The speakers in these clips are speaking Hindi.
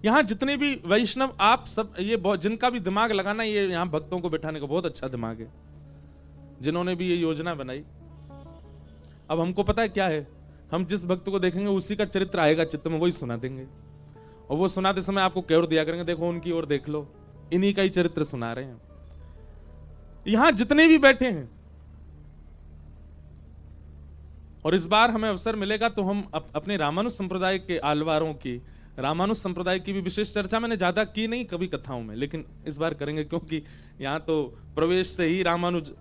यहां जितने भी वैष्णव आप सब, ये जिनका भी दिमाग लगाना, ये यहां भक्तों को बिठाने का बहुत अच्छा दिमाग है, जिन्होंने भी ये योजना बनाई। अब हमको पता है क्या है, हम जिस भक्त को देखेंगे उसी का चरित्र आएगा चित्त में, वही सुना देंगे। और वो सुनाते समय आपको कह दिया करेंगे, देखो उनकी ओर देख लो, इन्हीं का ही चरित्र सुना रहे हैं। यहां जितने भी बैठे हैं, और इस बार हमें अवसर मिलेगा तो हम अपने रामानुज संप्रदाय के आलवारों की, रामानुज संप्रदाय की भी विशेष चर्चा मैंने ज्यादा की नहीं कभी कथाओं में, लेकिन इस बार करेंगे, क्योंकि यहां तो प्रवेश से ही रामानुज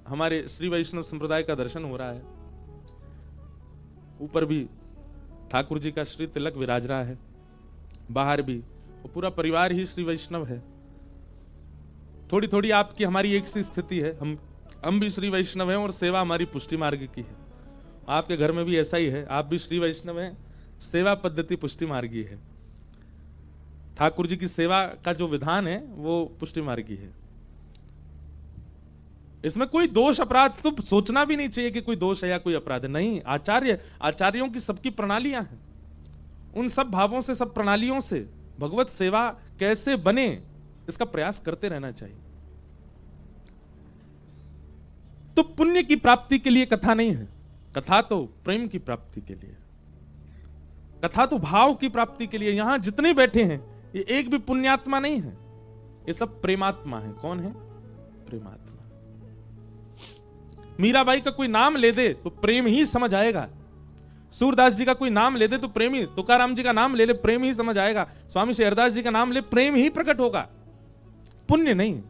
हमारे श्री वैष्णव संप्रदाय का दर्शन हो रहा है। ऊपर भी ठाकुर जी का श्री तिलक विराज रहा है, बाहर भी, वो पूरा परिवार ही श्री वैष्णव है। थोड़ी थोड़ी आपकी हमारी एक सी स्थिति है, हम भी श्री वैष्णव हैं और सेवा हमारी पुष्टि मार्ग की है। आपके घर में भी ऐसा ही है, आप भी श्री वैष्णव हैं, सेवा पद्धति पुष्टि मार्गी है। ठाकुर जी की सेवा का जो विधान है वो पुष्टि मार्गी है। इसमें कोई दोष अपराध तो सोचना भी नहीं चाहिए कि कोई दोष है या कोई अपराध है, नहीं। आचार्यों की सबकी प्रणालियां हैं, उन सब भावों से, सब प्रणालियों से भगवत सेवा कैसे बने, इसका प्रयास करते रहना चाहिए। तो पुण्य की प्राप्ति के लिए कथा नहीं है, कथा तो प्रेम की प्राप्ति के लिए, कथा तो भाव की प्राप्ति के लिए। यहां जितने बैठे हैं ये एक भी पुण्यात्मा नहीं है, ये सब प्रेमात्मा है। कौन है? प्रेमात्मा। मीराबाई का कोई नाम ले दे तो प्रेम ही समझ आएगा, सूरदास जी का कोई नाम ले दे तो प्रेम ही, तुकाराम जी का नाम ले ले प्रेम ही समझ आएगा, स्वामी शेरदास जी का नाम ले प्रेम ही प्रकट होगा, पुण्य नहीं।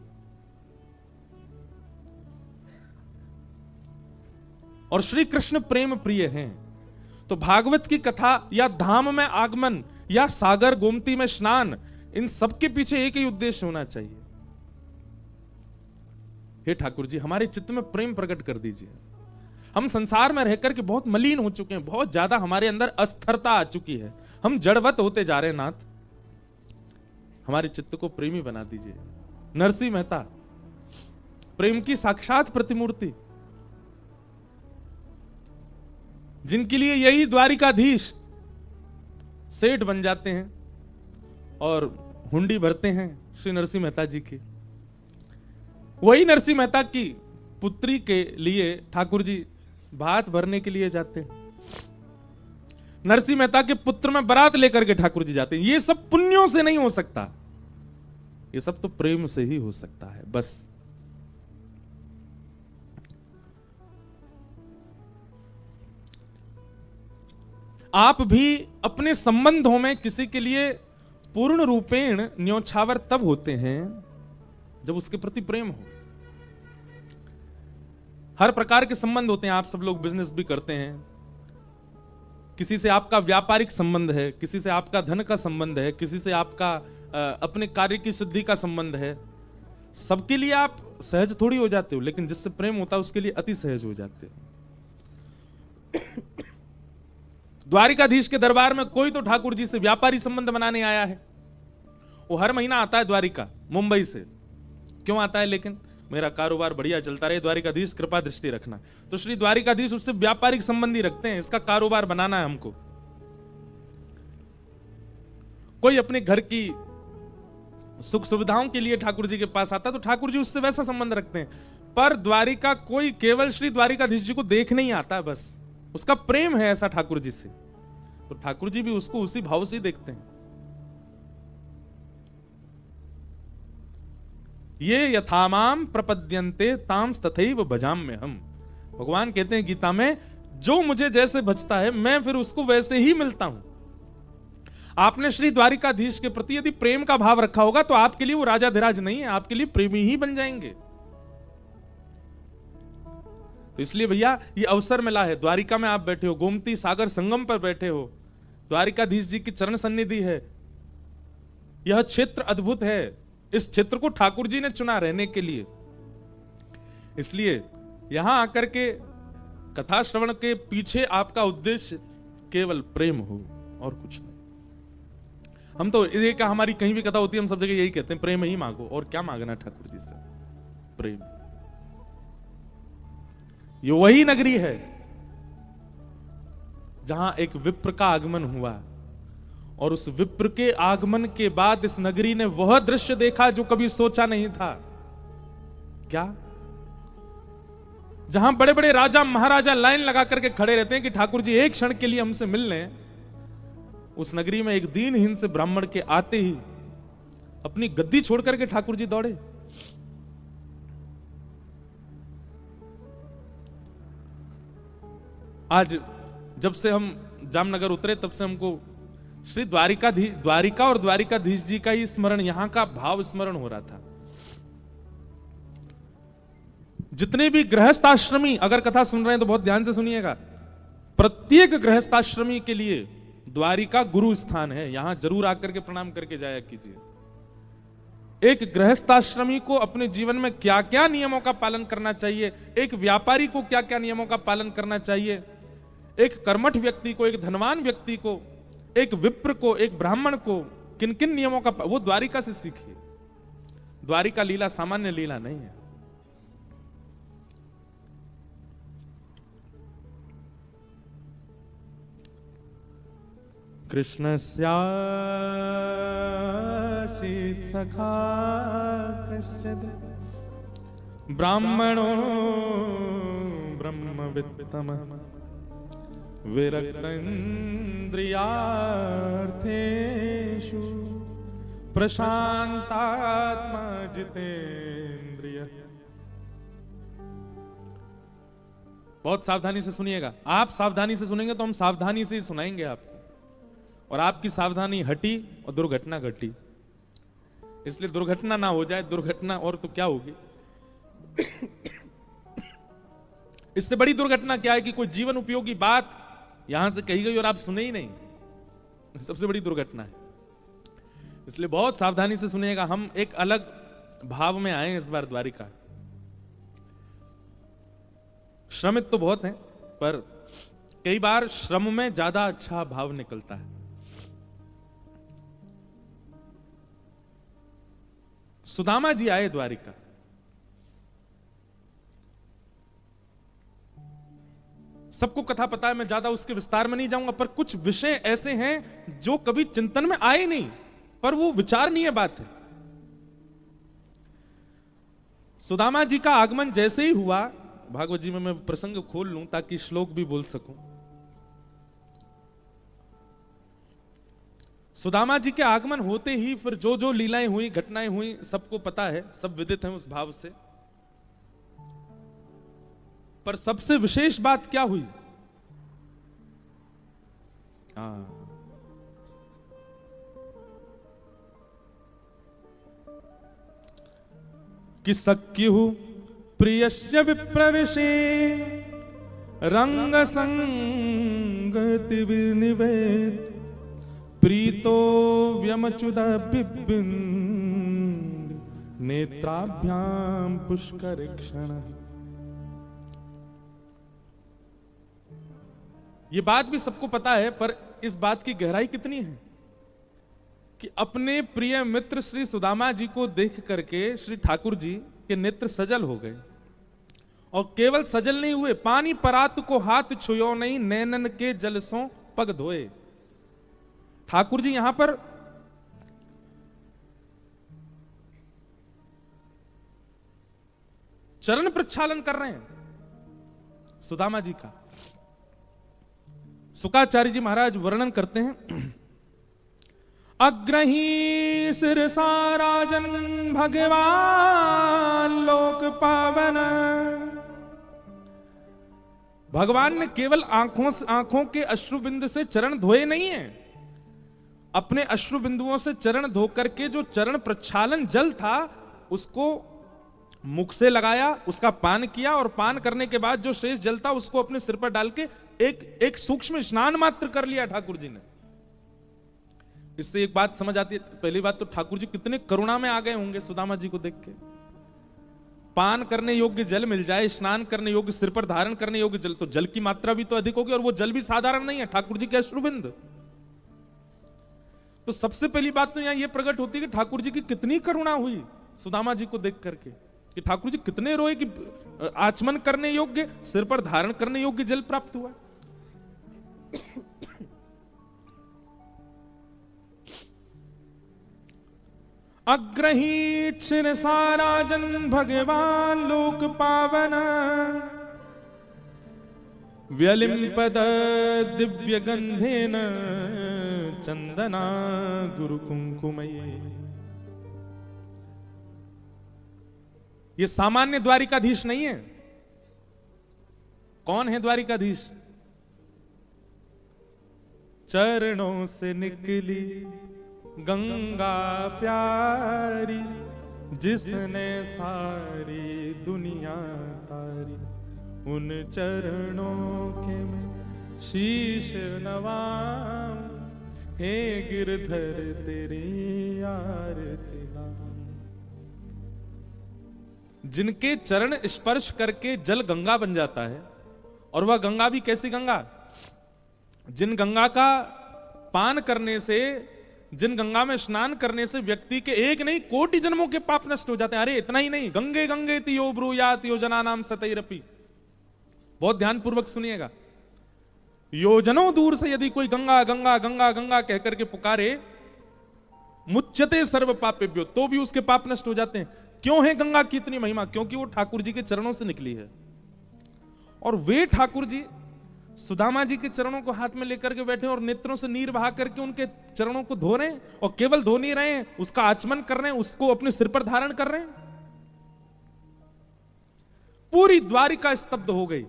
और श्री कृष्ण प्रेम प्रिय हैं, तो भागवत की कथा या धाम में आगमन या सागर गोमती में स्नान, इन सबके पीछे एक ही उद्देश्य होना चाहिए, हे ठाकुर जी हमारे चित्त में प्रेम प्रकट कर दीजिए। हम संसार में रहकर के बहुत मलिन हो चुके हैं, बहुत ज्यादा हमारे अंदर अस्थिरता आ चुकी है, हम जड़वत होते जा रहे हैं। नाथ हमारे चित्त को प्रेमी बना दीजिए। नरसिंह मेहता प्रेम की साक्षात प्रतिमूर्ति, जिनके लिए यही द्वारिकाधीश सेठ बन जाते हैं और हुंडी भरते हैं श्री नरसिंह मेहता जी की। वही नरसिंह मेहता की पुत्री के लिए ठाकुर जी भात भरने के लिए जाते हैं, नरसिंह मेहता के पुत्र में बारात लेकर के ठाकुर जी जाते हैं। ये सब पुण्यों से नहीं हो सकता, ये सब तो प्रेम से ही हो सकता है। बस आप भी अपने संबंधों में किसी के लिए पूर्ण रूपेण न्योछावर तब होते हैं जब उसके प्रति प्रेम हो। हर प्रकार के संबंध होते हैं, आप सब लोग बिजनेस भी करते हैं, किसी से आपका व्यापारिक संबंध है, किसी से आपका धन का संबंध है, किसी से आपका अपने कार्य की सिद्धि का संबंध है। सबके लिए आप सहज थोड़ी हो जाते हो, लेकिन जिससे प्रेम होता है उसके लिए अति सहज हो जाते हो। द्वारिकाधीश के दरबार में कोई तो ठाकुर जी से व्यापारी संबंध बनाने आया है, वो हर महीना आता है द्वारिका मुंबई से। क्यों आता है? लेकिन मेरा कारोबार बढ़िया चलता रहे, द्वारिकाधीश कृपा दृष्टि रखना। तो श्री द्वारिकाधीश उससे व्यापारिक संबंधी रखते हैं, इसका कारोबार बनाना है हमको। कोई अपने घर की सुख सुविधाओं के लिए ठाकुर जी के पास आता तो ठाकुर जी उससे वैसा संबंध रखते हैं। पर द्वारिका कोई केवल श्री द्वारिकाधीश जी को देखने ही आता, बस उसका प्रेम है ऐसा ठाकुर जी से, तो ठाकुर जी भी उसको उसी भाव से देखते हैं। ये यथामाम प्रपद्यन्ते तांस तथैव भजाम्य हम। भगवान कहते हैं गीता में, जो मुझे जैसे भजता है मैं फिर उसको वैसे ही मिलता हूं। आपने श्री द्वारिकाधीश के प्रति यदि प्रेम का भाव रखा होगा तो आपके लिए वो राजाधिराज नहीं है, आपके लिए प्रेमी ही बन जाएंगे। तो इसलिए भैया ये अवसर मिला है, द्वारिका में आप बैठे हो, गोमती सागर संगम पर बैठे हो, द्वारिकाधीश जी की चरण सन्निधि है, यह क्षेत्र अद्भुत है। इस क्षेत्र को ठाकुर जी ने चुना रहने के लिए, इसलिए यहां आकर के कथा श्रवण के पीछे आपका उद्देश्य केवल प्रेम हो और कुछ नहीं। हम तो ये क्या, हमारी कहीं भी कथा होती है हम सब जगह यही कहते हैं, प्रेम ही मांगो। और क्या मांगना ठाकुर जी से? प्रेम। ये वही नगरी है जहां एक विप्र का आगमन हुआ और उस विप्र के आगमन के बाद इस नगरी ने वह दृश्य देखा जो कभी सोचा नहीं था। क्या? जहां बड़े बड़े राजा महाराजा लाइन लगा करके खड़े रहते हैं कि ठाकुर जी एक क्षण के लिए हमसे मिल लें, उस नगरी में एक दीनहीन से ब्राह्मण के आते ही अपनी गद्दी छोड़ करके ठाकुर जी दौड़े। आज जब से हम जामनगर उतरे तब से हमको श्री द्वारिका और द्वारिकाधीश जी का ही स्मरण, यहां का भाव स्मरण हो रहा था। जितने भी गृहस्थाश्रमी अगर कथा सुन रहे हैं तो बहुत ध्यान से सुनिएगा। प्रत्येक गृहस्थाश्रमी के लिए द्वारिका गुरु स्थान है, यहां जरूर आकर के प्रणाम करके जाया कीजिए। एक गृहस्थाश्रमी को अपने जीवन में क्या क्या नियमों का पालन करना चाहिए, एक व्यापारी को क्या क्या नियमों का पालन करना चाहिए, एक कर्मठ व्यक्ति को, एक धनवान व्यक्ति को, एक विप्र को, एक ब्राह्मण को किन किन नियमों का, वो द्वारिका से सीखिए। द्वारिका लीला सामान्य लीला नहीं है। कृष्णस्यासीत् सखा कश्चित् ब्राह्मणो ब्रह्मवित्तमः विरक्तेन्द्रियार्थेषु प्रशान्तात्मा जितेन्द्रिय। बहुत सावधानी से सुनिएगा। आप सावधानी से सुनेंगे तो हम सावधानी से ही सुनाएंगे आपको, और आपकी सावधानी हटी और दुर्घटना घटी। इसलिए दुर्घटना ना हो जाए, दुर्घटना और तो क्या होगी। इससे बड़ी दुर्घटना क्या है कि कोई जीवन उपयोगी बात यहां से कही गई और आप सुने ही नहीं, सबसे बड़ी दुर्घटना है। इसलिए बहुत सावधानी से सुनिएगा। हम एक अलग भाव में आए इस बार द्वारिका। श्रमित तो बहुत हैं, पर कई बार श्रम में ज्यादा अच्छा भाव निकलता है। सुदामा जी आए द्वारिका। सबको कथा पता है, मैं ज्यादा उसके विस्तार में नहीं जाऊंगा, पर कुछ विषय ऐसे हैं जो कभी चिंतन में आए नहीं, पर वो विचारणीय बात है। सुदामा जी का आगमन जैसे ही हुआ, भागवत जी में मैं प्रसंग खोल लूं ताकि श्लोक भी बोल सकूं। सुदामा जी के आगमन होते ही फिर जो जो लीलाएं हुई, घटनाएं हुई, सबको पता है, सब विदित हैं उस भाव से। पर सबसे विशेष बात क्या हुई? कि सख्यु प्रियस्य विप्रविशे रंग संगति विनिवेद प्रीतो व्यमच्युत बिपिन नेत्राभ्याम पुष्कर क्षण। ये बात भी सबको पता है, पर इस बात की गहराई कितनी है कि अपने प्रिय मित्र श्री सुदामा जी को देख करके श्री ठाकुर जी के नेत्र सजल हो गए। और केवल सजल नहीं हुए, पानी परात को हाथ छुयो नहीं, नैनन के जलसों पग धोए। ठाकुर जी यहां पर चरण प्रक्षालन कर रहे हैं सुदामा जी का। सुकाचार्य जी महाराज वर्णन करते हैं, अग्रही सिरसा राजन भगवान लोक पावन। भगवान ने केवल आंखों के अश्रुबिंद से चरण धोए नहीं है, अपने अश्रु बिंदुओं से चरण धो करके जो चरण प्रक्षालन जल था उसको मुख से लगाया, उसका पान किया, और पान करने के बाद जो शेष जल था उसको अपने सिर पर डाल के एक सूक्ष्म स्नान मात्र कर लिया ठाकुर जी ने। इससे एक बात समझ आती है। पहली बात तो ठाकुर जी कितने करुणा में आ गए होंगे सुदामा जी को देख के। पान करने योग्य जल मिल जाए, स्नान करने योग्य, सिर पर धारण करने योग्य जल, तो जल की मात्रा भी तो अधिक होगी, और वो जल भी साधारण नहीं है, ठाकुर जी के अश्रुबिंद। तो सबसे पहली बात तो यहां यह प्रकट होती है कि ठाकुर जी की कितनी करुणा हुई सुदामा जी को देख करके, कि ठाकुर जी कितने रोए कि आचमन करने योग्य, सिर पर धारण करने योग्य जल प्राप्त हुआ। अग्रही छिन सारा जन भगवान लोक पावन, व्यलिंपद दिव्य गंधेन चंदना गुरु कुंकुमये। ये सामान्य द्वारिकाधीश नहीं है। कौन है द्वारिकाधीश? चरणों से निकली गंगा प्यारी, जिसने सारी दुनिया तारी, उन चरणों के मैं शीश नवाऊं, हे गिरधर तेरी आरती गाऊं। जिनके चरण स्पर्श करके जल गंगा बन जाता है, और वह गंगा भी कैसी गंगा? जिन गंगा का पान करने से, जिन गंगा में स्नान करने से व्यक्ति के एक नहीं कोटि जन्मों के पाप नष्ट हो जाते हैं। अरे इतना ही नहीं, गंगे गंगे तियो ब्रूयात योजना नाम सतैरपि। बहुत ध्यान पूर्वक सुनिएगा। योजनों दूर से यदि कोई गंगा गंगा गंगा गंगा कहकर के पुकारे, मुच्यते सर्व पापेभ्यो, तो भी उसके पाप नष्ट हो जाते हैं। क्यों है गंगा की इतनी महिमा? क्योंकि वो ठाकुर जी के चरणों से निकली है। और वे ठाकुर जी सुदामा जी के चरणों को हाथ में लेकर के बैठे और नेत्रों से नीर बहा करके उनके चरणों को धो रहे हैं, और केवल धो नहीं रहे हैं, उसका आचमन कर रहे हैं, उसको अपने सिर पर धारण कर रहे हैं। पूरी द्वारिका स्तब्ध हो गई,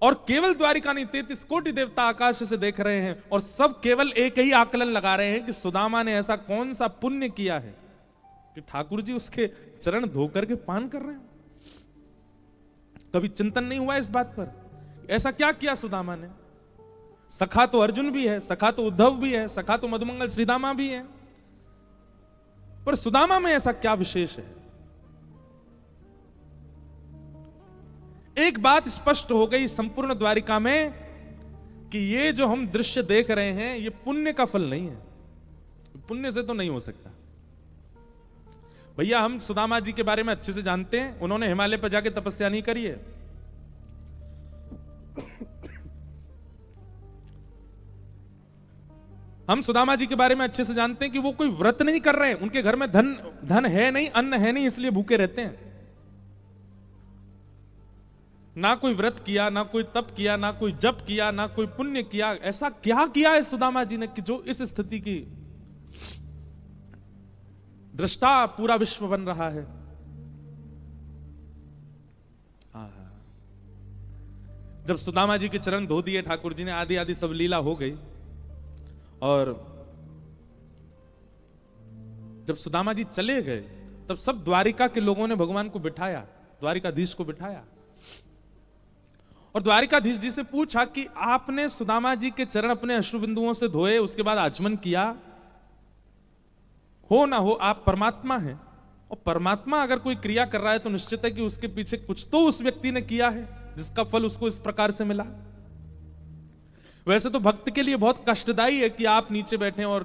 और केवल द्वारिका नहीं, 33 कोटि देवता आकाश से देख रहे हैं, और सब केवल एक ही आकलन लगा रहे हैं कि सुदामा ने ऐसा कौन सा पुण्य किया है कि ठाकुर जी उसके चरण धो करके पान कर रहे हैं। कभी चिंतन नहीं हुआ इस बात पर? ऐसा क्या किया सुदामा ने? सखा तो अर्जुन भी है, सखा तो उद्धव भी है, सखा तो मधुमंगल श्रीदामा भी है, पर सुदामा में ऐसा क्या विशेष है? एक बात स्पष्ट हो गई संपूर्ण द्वारिका में कि ये जो हम दृश्य देख रहे हैं ये पुण्य का फल नहीं है। पुण्य से तो नहीं हो सकता। भैया हम सुदामा जी के बारे में अच्छे से जानते हैं, उन्होंने हिमालय पर जाके तपस्या नहीं करी है। हम सुदामा जी के बारे में अच्छे से जानते हैं कि वो कोई व्रत नहीं कर रहे हैं, उनके घर में धन है नहीं, अन्न है नहीं, इसलिए भूखे रहते हैं। ना कोई व्रत किया, ना कोई तप किया, ना कोई जप किया, ना कोई पुण्य किया। ऐसा क्या किया है सुदामा जी ने कि जो इस स्थिति की दृष्टा पूरा विश्व बन रहा है। जब सुदामा जी के चरण धो दिए ठाकुर जी ने, आदि आदि सब लीला हो गई, और जब सुदामा जी चले गए तब सब द्वारिका के लोगों ने भगवान को बिठाया, द्वारिकाधीश को बिठाया, और द्वारिकाधीश जी से पूछा कि आपने सुदामा जी के चरण अपने अश्रुबिंदुओं से धोए, उसके बाद आचमन किया, हो ना हो आप परमात्मा हैं, और परमात्मा अगर कोई क्रिया कर रहा है तो निश्चित है कि उसके पीछे कुछ तो उस व्यक्ति ने किया है जिसका फल उसको इस प्रकार से मिला। वैसे तो भक्त के लिए बहुत कष्टदायी है कि आप नीचे बैठे और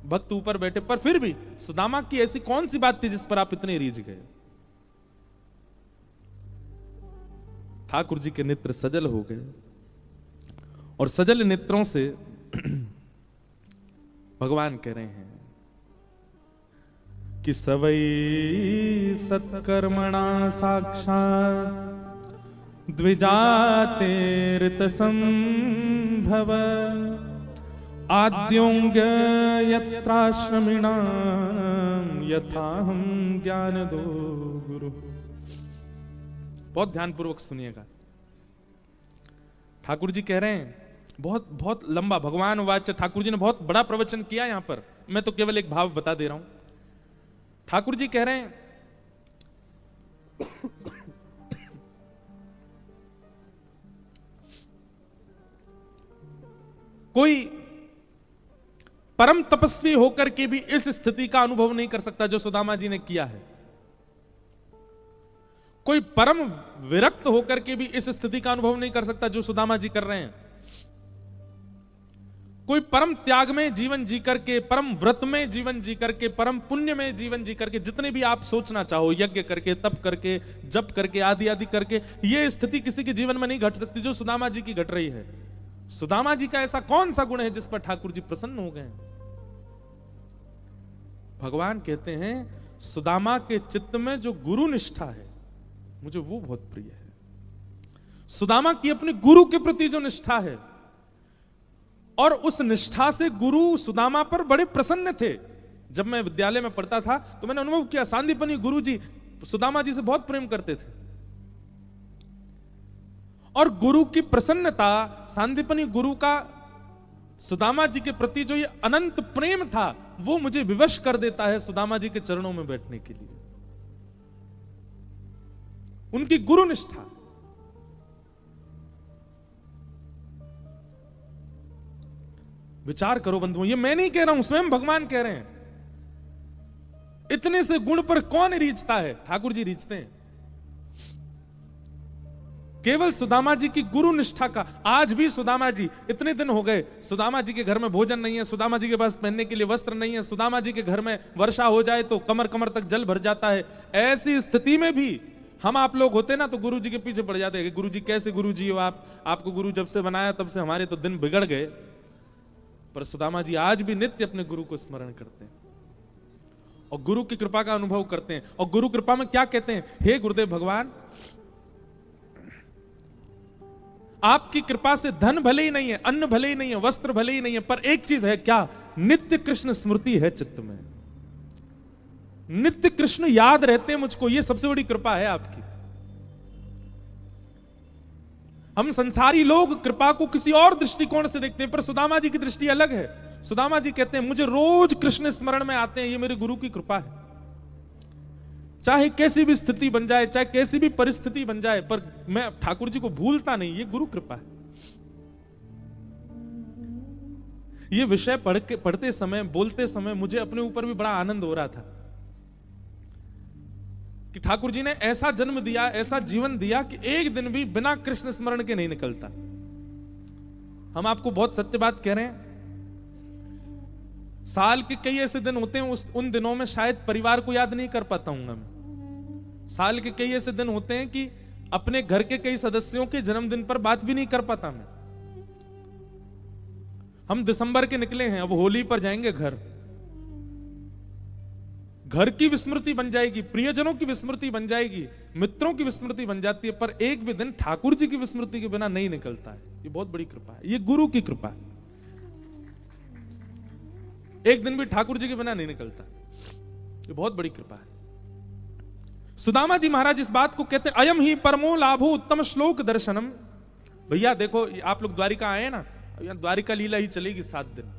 भक्त ऊपर बैठे, पर फिर भी सुदामा की ऐसी कौन सी बात थी जिस पर आप इतने रीझ गए? ठाकुर जी के नेत्र सजल हो गए, और सजल नेत्रों से भगवान कह रहे हैं कि सवई सत्कर्मणा साक्षात् द्विजातेर्त संभव आद्योंग यत्राश्रमिणां यथाहं ज्ञान दो गुरु। बहुत ध्यान पूर्वक सुनिएगा। ठाकुर जी कह रहे हैं, बहुत बहुत लंबा भगवान वाच, ठाकुर जी ने बहुत बड़ा प्रवचन किया यहां पर, मैं तो केवल एक भाव बता दे रहा हूं। ठाकुर जी कह रहे हैं कोई परम तपस्वी होकर के भी इस स्थिति का अनुभव नहीं कर सकता जो सुदामा जी ने किया है। कोई परम विरक्त होकर के भी इस स्थिति का अनुभव नहीं कर सकता जो सुदामा जी कर रहे हैं। कोई परम त्याग में जीवन जी करके, परम व्रत में जीवन जी करके, परम पुण्य में जीवन जी करके, जितने भी आप सोचना चाहो, यज्ञ करके, तप करके, जप करके, आदि आदि करके, यह स्थिति किसी के जीवन में नहीं घट सकती जो सुदामा जी की घट रही है। सुदामा जी का ऐसा कौन सा गुण है जिस पर ठाकुर जी प्रसन्न हो गए? भगवान कहते हैं सुदामा के चित्त में जो गुरु निष्ठा है मुझे वो बहुत प्रिय है। सुदामा की अपने गुरु के प्रति जो निष्ठा है, और उस निष्ठा से गुरु सुदामा पर बड़े प्रसन्न थे। जब मैं विद्यालय में पढ़ता था तो मैंने अनुभव किया, सांदीपनी गुरु जी सुदामा जी से बहुत प्रेम करते थे, और गुरु की प्रसन्नता, सांदीपनी गुरु का सुदामा जी के प्रति जो ये अनंत प्रेम था, वो मुझे विवश कर देता है सुदामा जी के चरणों में बैठने के लिए। उनकी गुरु निष्ठा। विचार करो बंधुओं, ये मैं नहीं कह रहा हूं, स्वयं भगवान कह रहे हैं। इतने से गुण पर कौन रीझता है? ठाकुर जी रीझते हैं। केवल सुदामा जी की गुरु निष्ठा का। आज भी सुदामा जी, इतने दिन हो गए, सुदामा जी के घर में भोजन नहीं है, सुदामा जी के पास पहनने के लिए वस्त्र नहीं है, सुदामा जी के घर में वर्षा हो जाए तो कमर कमर तक जल भर जाता है। ऐसी स्थिति में भी हम आप लोग होते ना तो गुरु जी के पीछे पड़ जाते हैं कि गुरु जी कैसे गुरु जी हो आप, आपको गुरु जब से बनाया तब से हमारे तो दिन बिगड़ गए। पर सुदामा जी आज भी नित्य अपने गुरु को स्मरण करते हैं और गुरु की कृपा का अनुभव करते हैं। और गुरु कृपा में क्या कहते हैं? हे गुरुदेव भगवान, आपकी कृपा से धन भले ही नहीं है, अन्न भले ही नहीं है, वस्त्र भले ही नहीं है, पर एक चीज है, क्या? नित्य कृष्ण स्मृति है चित्त में। नित्य कृष्ण याद रहते हैं मुझको, ये सबसे बड़ी कृपा है आपकी। हम संसारी लोग कृपा को किसी और दृष्टिकोण से देखते हैं, पर सुदामा जी की दृष्टि अलग है। सुदामा जी कहते हैं मुझे रोज कृष्ण स्मरण में आते हैं, ये मेरे गुरु की कृपा है। चाहे कैसी भी स्थिति बन जाए, चाहे कैसी भी परिस्थिति बन जाए, पर मैं ठाकुर जी को भूलता नहीं, ये गुरु कृपा है। ये विषय पढ़ते समय, बोलते समय मुझे अपने ऊपर भी बड़ा आनंद हो रहा था कि ठाकुर जी ने ऐसा जन्म दिया, ऐसा जीवन दिया कि एक दिन भी बिना कृष्ण स्मरण के नहीं निकलता। हम आपको बहुत सत्य बात कह रहे हैं। साल के कई ऐसे दिन होते हैं, उन दिनों में शायद परिवार को याद नहीं कर पाता हूं मैं। साल के कई ऐसे दिन होते हैं कि अपने घर के कई सदस्यों के जन्मदिन पर बात भी नहीं कर पाता मैं। हम दिसंबर के निकले हैं, अब होली पर जाएंगे घर। घर की विस्मृति बन जाएगी, प्रियजनों की विस्मृति बन जाएगी, मित्रों की विस्मृति बन जाती है, पर एक भी दिन ठाकुर जी की विस्मृति के बिना नहीं निकलता है। ये बहुत बड़ी कृपा है, ये गुरु की कृपा है। एक दिन भी ठाकुर जी के बिना नहीं निकलता, ये बहुत बड़ी कृपा है। सुदामा जी महाराज इस बात को कहते हैं, अयम ही परमो लाभो उत्तम श्लोक दर्शनम। भैया देखो, आप लोग द्वारिका आए ना, यहाँ द्वारिका लीला ही चलेगी 7 दिन।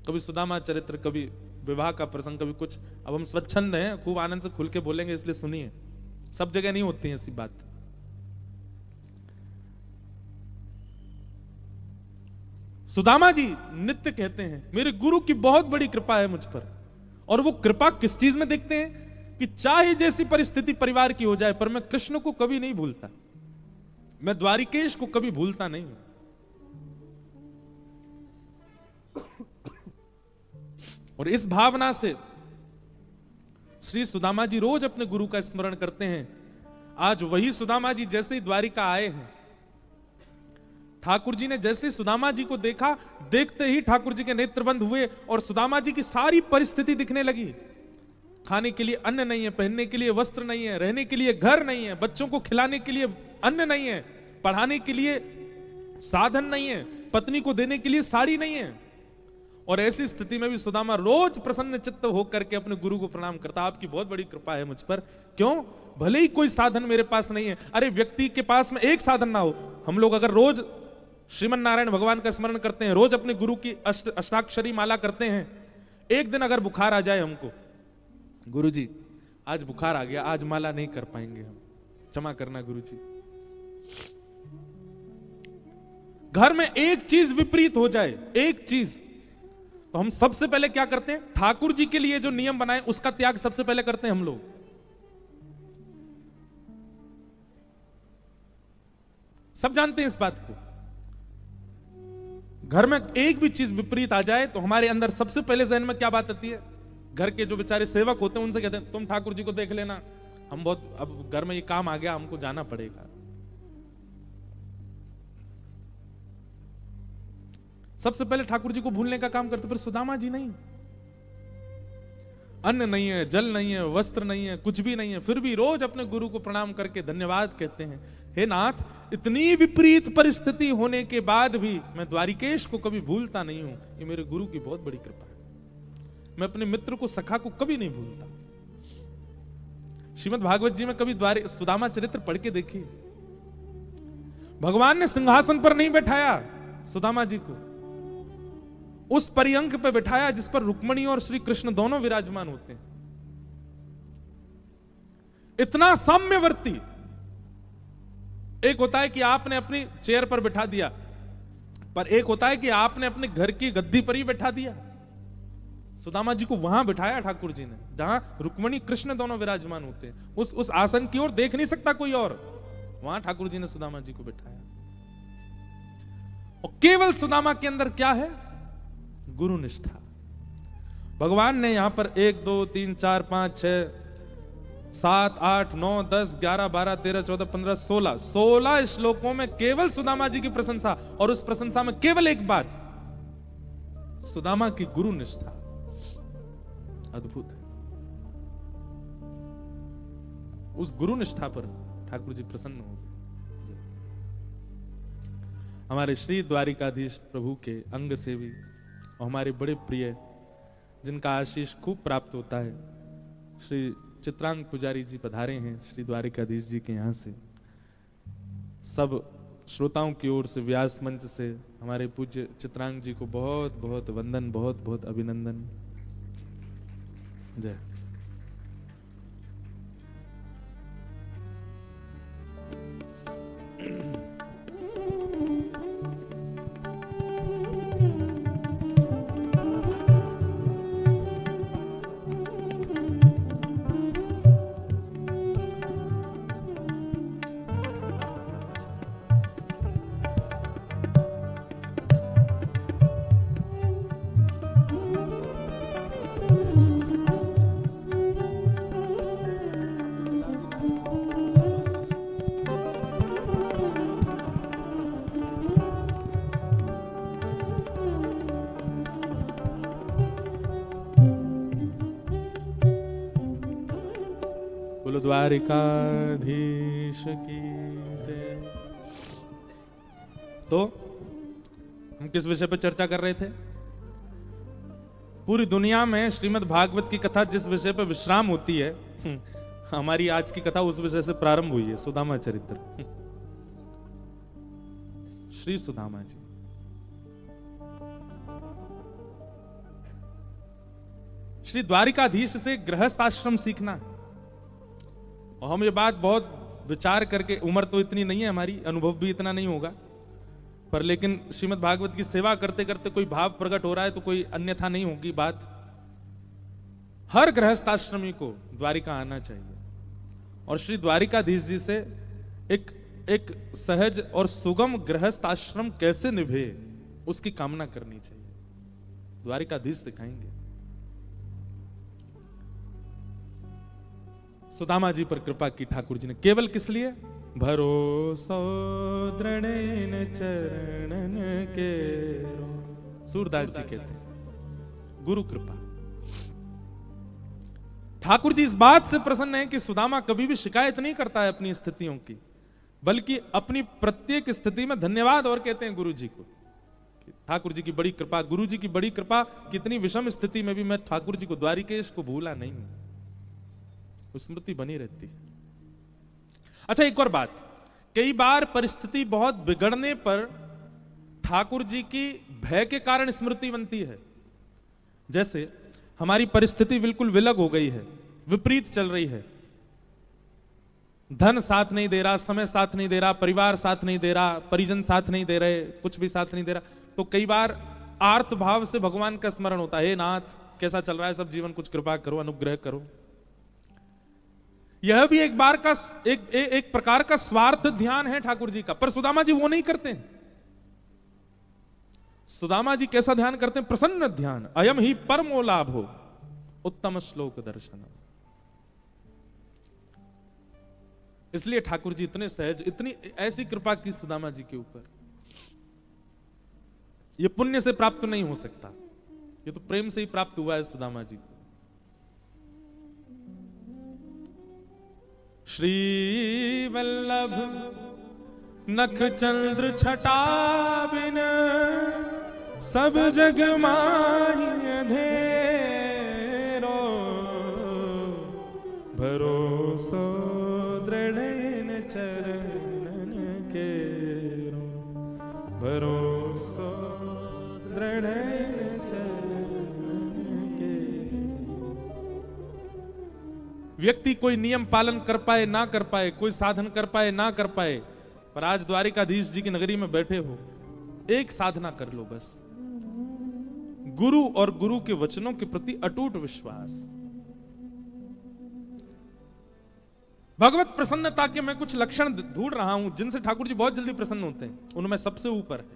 कभी सुदामा चरित्र, कभी विवाह का प्रसंग, कभी कुछ। अब हम स्वच्छंद हैं, खूब आनंद से खुल के बोलेंगे, इसलिए सुनिए। सब जगह नहीं होती है ऐसी बात। सुदामा जी नित्य कहते हैं मेरे गुरु की बहुत बड़ी कृपा है मुझ पर। और वो कृपा किस चीज में देखते हैं कि चाहे जैसी परिस्थिति परिवार की हो जाए, पर मैं कृष्ण को कभी नहीं भूलता, मैं द्वारिकेश को कभी भूलता नहीं। और इस भावना से श्री सुदामा जी रोज अपने गुरु का स्मरण करते हैं। आज वही सुदामा जी जैसे ही द्वारिका आए हैं, ठाकुर जी ने जैसे सुदामा जी को देखा, देखते ही ठाकुर जी के नेत्र बंद हुए और सुदामा जी की सारी परिस्थिति दिखने लगी। खाने के लिए अन्न नहीं है, पहनने के लिए वस्त्र नहीं है, रहने के लिए घर नहीं है, बच्चों को खिलाने के लिए अन्न नहीं है, पढ़ाने के लिए साधन नहीं है, पत्नी को देने के लिए साड़ी नहीं है। और ऐसी स्थिति में भी सुदामा रोज प्रसन्न चित्त होकर के अपने गुरु को प्रणाम करता। आपकी बहुत बड़ी कृपा है मुझ पर। क्यों? भले ही कोई साधन मेरे पास नहीं है। अरे व्यक्ति के पास में एक साधन ना हो, हम लोग अगर रोज श्रीमन नारायण भगवान का स्मरण करते हैं, रोज अपने गुरु की अष्टाक्षरी माला करते हैं, एक दिन अगर बुखार आ जाए हमको, गुरु जी आज बुखार आ गया, आज माला नहीं कर पाएंगे हम, क्षमा करना गुरु जी। घर में एक चीज विपरीत हो जाए, एक चीज, तो हम सबसे पहले क्या करते हैं? ठाकुर जी के लिए जो नियम बनाए उसका त्याग सबसे पहले करते हैं हम लोग। सब जानते हैं इस बात को। घर में एक भी चीज विपरीत आ जाए तो हमारे अंदर सबसे पहले जहन में क्या बात आती है? घर के जो बेचारे सेवक होते हैं उनसे कहते हैं तुम ठाकुर जी को देख लेना, हम बहुत, अब घर में ये काम आ गया, हमको जाना पड़ेगा। सबसे पहले ठाकुर जी को भूलने का काम करते, पर सुदामा जी नहीं। अन्न नहीं है, जल नहीं है, वस्त्र नहीं है, कुछ भी नहीं है, फिर भी रोज अपने गुरु को प्रणाम करके धन्यवाद कहते हैं। हे नाथ, इतनी विपरीत परिस्थिति होने के बाद भी मैं द्वारिकेश को कभी भूलता नहीं हूं। ये मेरे गुरु की बहुत बड़ी कृपा है। मैं अपने मित्र को, सखा को कभी नहीं भूलता। श्रीमद् भागवत जी में कभी सुदामा चरित्र पढ़ के देखिए, भगवान ने सिंहासन पर नहीं बैठाया सुदामा जी को, उस पर्यंक पे बैठाया जिस पर रुक्मणी और श्री कृष्ण दोनों विराजमान होते हैं। इतना साम्यवर्ती। एक होता है कि आपने अपनी चेयर पर बैठा दिया, पर एक होता है कि आपने अपने घर की गद्दी पर ही बैठा दिया। सुदामा जी को वहां बिठाया ठाकुर जी ने जहां रुक्मणी कृष्ण दोनों विराजमान होते हैं। उस आसन की ओर देख नहीं सकता कोई और, वहां ठाकुर जी ने सुदामा जी को बिठाया। और केवल सुदामा के अंदर क्या है? गुरु निष्ठा। भगवान ने यहां पर 1 2 3 4 5 6 7 8 9 10 11 12 13 14 15 16 श्लोकों में केवल सुदामा जी की प्रशंसा, और उस प्रशंसा में केवल एक बात, सुदामा की गुरु निष्ठा अद्भुत है। उस गुरु निष्ठा पर ठाकुर जी प्रसन्न हो गए। हमारे श्री द्वारिकाधीश प्रभु के अंग सेवी और हमारे बड़े प्रिय, जिनका आशीष खूब प्राप्त होता है, श्री चित्रांग पुजारी जी पधारे हैं श्री द्वारिकाधीश जी के यहाँ से। सब श्रोताओं की ओर से, व्यास मंच से हमारे पूज्य चित्रांग जी को बहुत बहुत वंदन, बहुत बहुत अभिनंदन। जय। द्वारिकाधीश की जय। तो हम किस विषय पर चर्चा कर रहे थे? पूरी दुनिया में श्रीमद् भागवत की कथा जिस विषय पर विश्राम होती है, हमारी आज की कथा उस विषय से प्रारंभ हुई है, सुदामा चरित्र। श्री सुदामा जी। श्री द्वारिकाधीश से गृहस्थ आश्रम सीखना। और हम ये बात बहुत विचार करके, उम्र तो इतनी नहीं है हमारी, अनुभव भी इतना नहीं होगा, पर लेकिन श्रीमद् भागवत की सेवा करते करते कोई भाव प्रकट हो रहा है तो कोई अन्यथा नहीं होगी बात। हर गृहस्थ आश्रमी को द्वारिका आना चाहिए और श्री द्वारिकाधीश जी से एक सहज और सुगम गृहस्थ आश्रम कैसे निभे उसकी कामना करनी चाहिए। द्वारिकाधीश दिखाएंगे। सुदामा जी पर कृपा की ठाकुर जी ने, केवल किस लिए? भरोसो दृढ़ेन चरणन के, सूरदास जी कहते हैं, गुरु कृपा। ठाकुर जी इस बात से प्रसन्न है कि सुदामा कभी भी शिकायत नहीं करता है अपनी स्थितियों की, बल्कि अपनी प्रत्येक स्थिति में धन्यवाद और कहते हैं गुरु जी को। ठाकुर जी की बड़ी कृपा, गुरु जी की बड़ी कृपा, कितनी विषम स्थिति में भी मैं ठाकुर जी को, द्वारिकेश को भूला नहीं हूं, स्मृति बनी रहती है। अच्छा, एक और बात, कई बार परिस्थिति बहुत बिगड़ने पर ठाकुर जी की भय के कारण स्मृति बनती है। जैसे हमारी परिस्थिति बिल्कुल विलग हो गई है, विपरीत चल रही है, धन साथ नहीं दे रहा, समय साथ नहीं दे रहा, परिवार साथ नहीं दे रहा, परिजन साथ नहीं दे रहे, कुछ भी साथ नहीं दे रहा, तो कई बार आर्त भाव से भगवान का स्मरण होता है, हे नाथ कैसा चल रहा है सब जीवन, कुछ कृपा करो, अनुग्रह करो। यह भी एक बार का एक प्रकार का स्वार्थ ध्यान है ठाकुर जी का, पर सुदामा जी वो नहीं करते हैं। सुदामा जी कैसा ध्यान करते हैं? प्रसन्न ध्यान। अयम ही परमो लाभो उत्तम श्लोक दर्शन। इसलिए ठाकुर जी इतने सहज, इतनी ऐसी कृपा की सुदामा जी के ऊपर। यह पुण्य से प्राप्त नहीं हो सकता, ये तो प्रेम से ही प्राप्त हुआ है सुदामा जी को। श्री वल्लभ नख चंद्र छटा बिन सब जग माहि अंधेरो भरोसो दृढ़ चरण केरो भरोसो दृढ़ चरण केरो। व्यक्ति कोई नियम पालन कर पाए ना कर पाए, कोई साधन कर पाए ना कर पाए, पर आज द्वारिकाधीश जी की नगरी में बैठे हो, एक साधना कर लो बस, गुरु और गुरु के वचनों के प्रति अटूट विश्वास। भगवत प्रसन्नता के मैं कुछ लक्षण ढूंढ रहा हूं जिनसे ठाकुर जी बहुत जल्दी प्रसन्न होते हैं, उनमें सबसे ऊपर है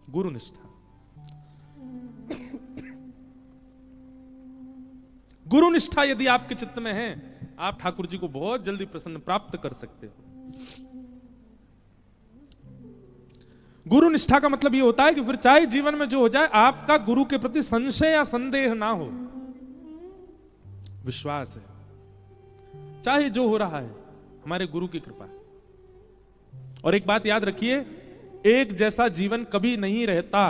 गुरु निष्ठा। गुरु निष्ठा यदि आपके चित्त में है, आप ठाकुर जी को बहुत जल्दी प्रसन्न प्राप्त कर सकते हो। गुरु निष्ठा का मतलब यह होता है कि फिर चाहे जीवन में जो हो जाए, आपका गुरु के प्रति संशय या संदेह ना हो, विश्वास है, चाहे जो हो रहा है हमारे गुरु की कृपा। और एक बात याद रखिए, एक जैसा जीवन कभी नहीं रहता।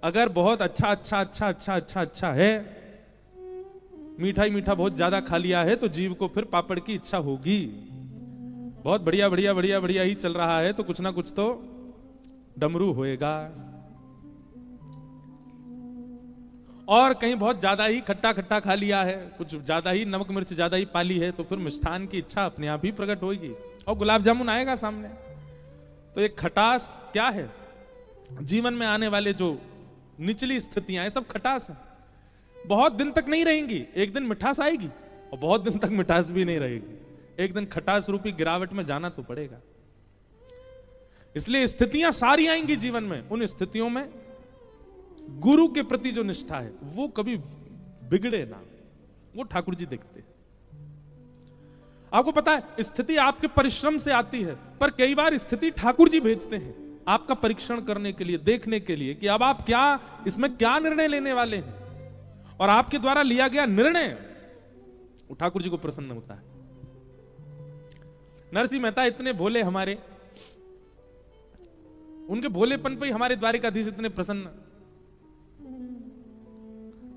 अगर बहुत अच्छा है, मीठा बहुत ज्यादा खा लिया है, तो जीव को फिर पापड़ की इच्छा होगी। बहुत बढ़िया ही चल रहा है, तो कुछ ना कुछ तो डमरू होएगा। और कहीं बहुत ज्यादा ही खट्टा खा लिया है, कुछ ज्यादा ही नमक मिर्च ज्यादा ही पाली है, तो फिर मिष्ठान की इच्छा अपने आप ही प्रकट होगी और गुलाब जामुन आएगा सामने। तो एक खटास क्या है? जीवन में आने वाले जो निचली स्थितियां हैं, सब खटास है। बहुत दिन तक नहीं रहेंगी, एक दिन मिठास आएगी, और बहुत दिन तक मिठास भी नहीं रहेगी। एक दिन खटास रूपी गिरावट में जाना तो पड़ेगा। इसलिए स्थितियां सारी आएंगी जीवन में, उन स्थितियों में गुरु के प्रति जो निष्ठा है वो कभी बिगड़े ना, वो ठाकुर जी देखते हैं। आपको पता है, स्थिति आपके परिश्रम से आती है, पर कई बार स्थिति ठाकुर जी भेजते हैं आपका परीक्षण करने के लिए, देखने के लिए कि अब आप क्या इसमें क्या निर्णय लेने वाले हैं, और आपके द्वारा लिया गया निर्णय वो ठाकुर जी को प्रसन्न होता है। नरसिंह मेहता इतने भोले हमारे, उनके भोलेपन पे ही हमारे द्वारिकाधीश इतने प्रसन्न।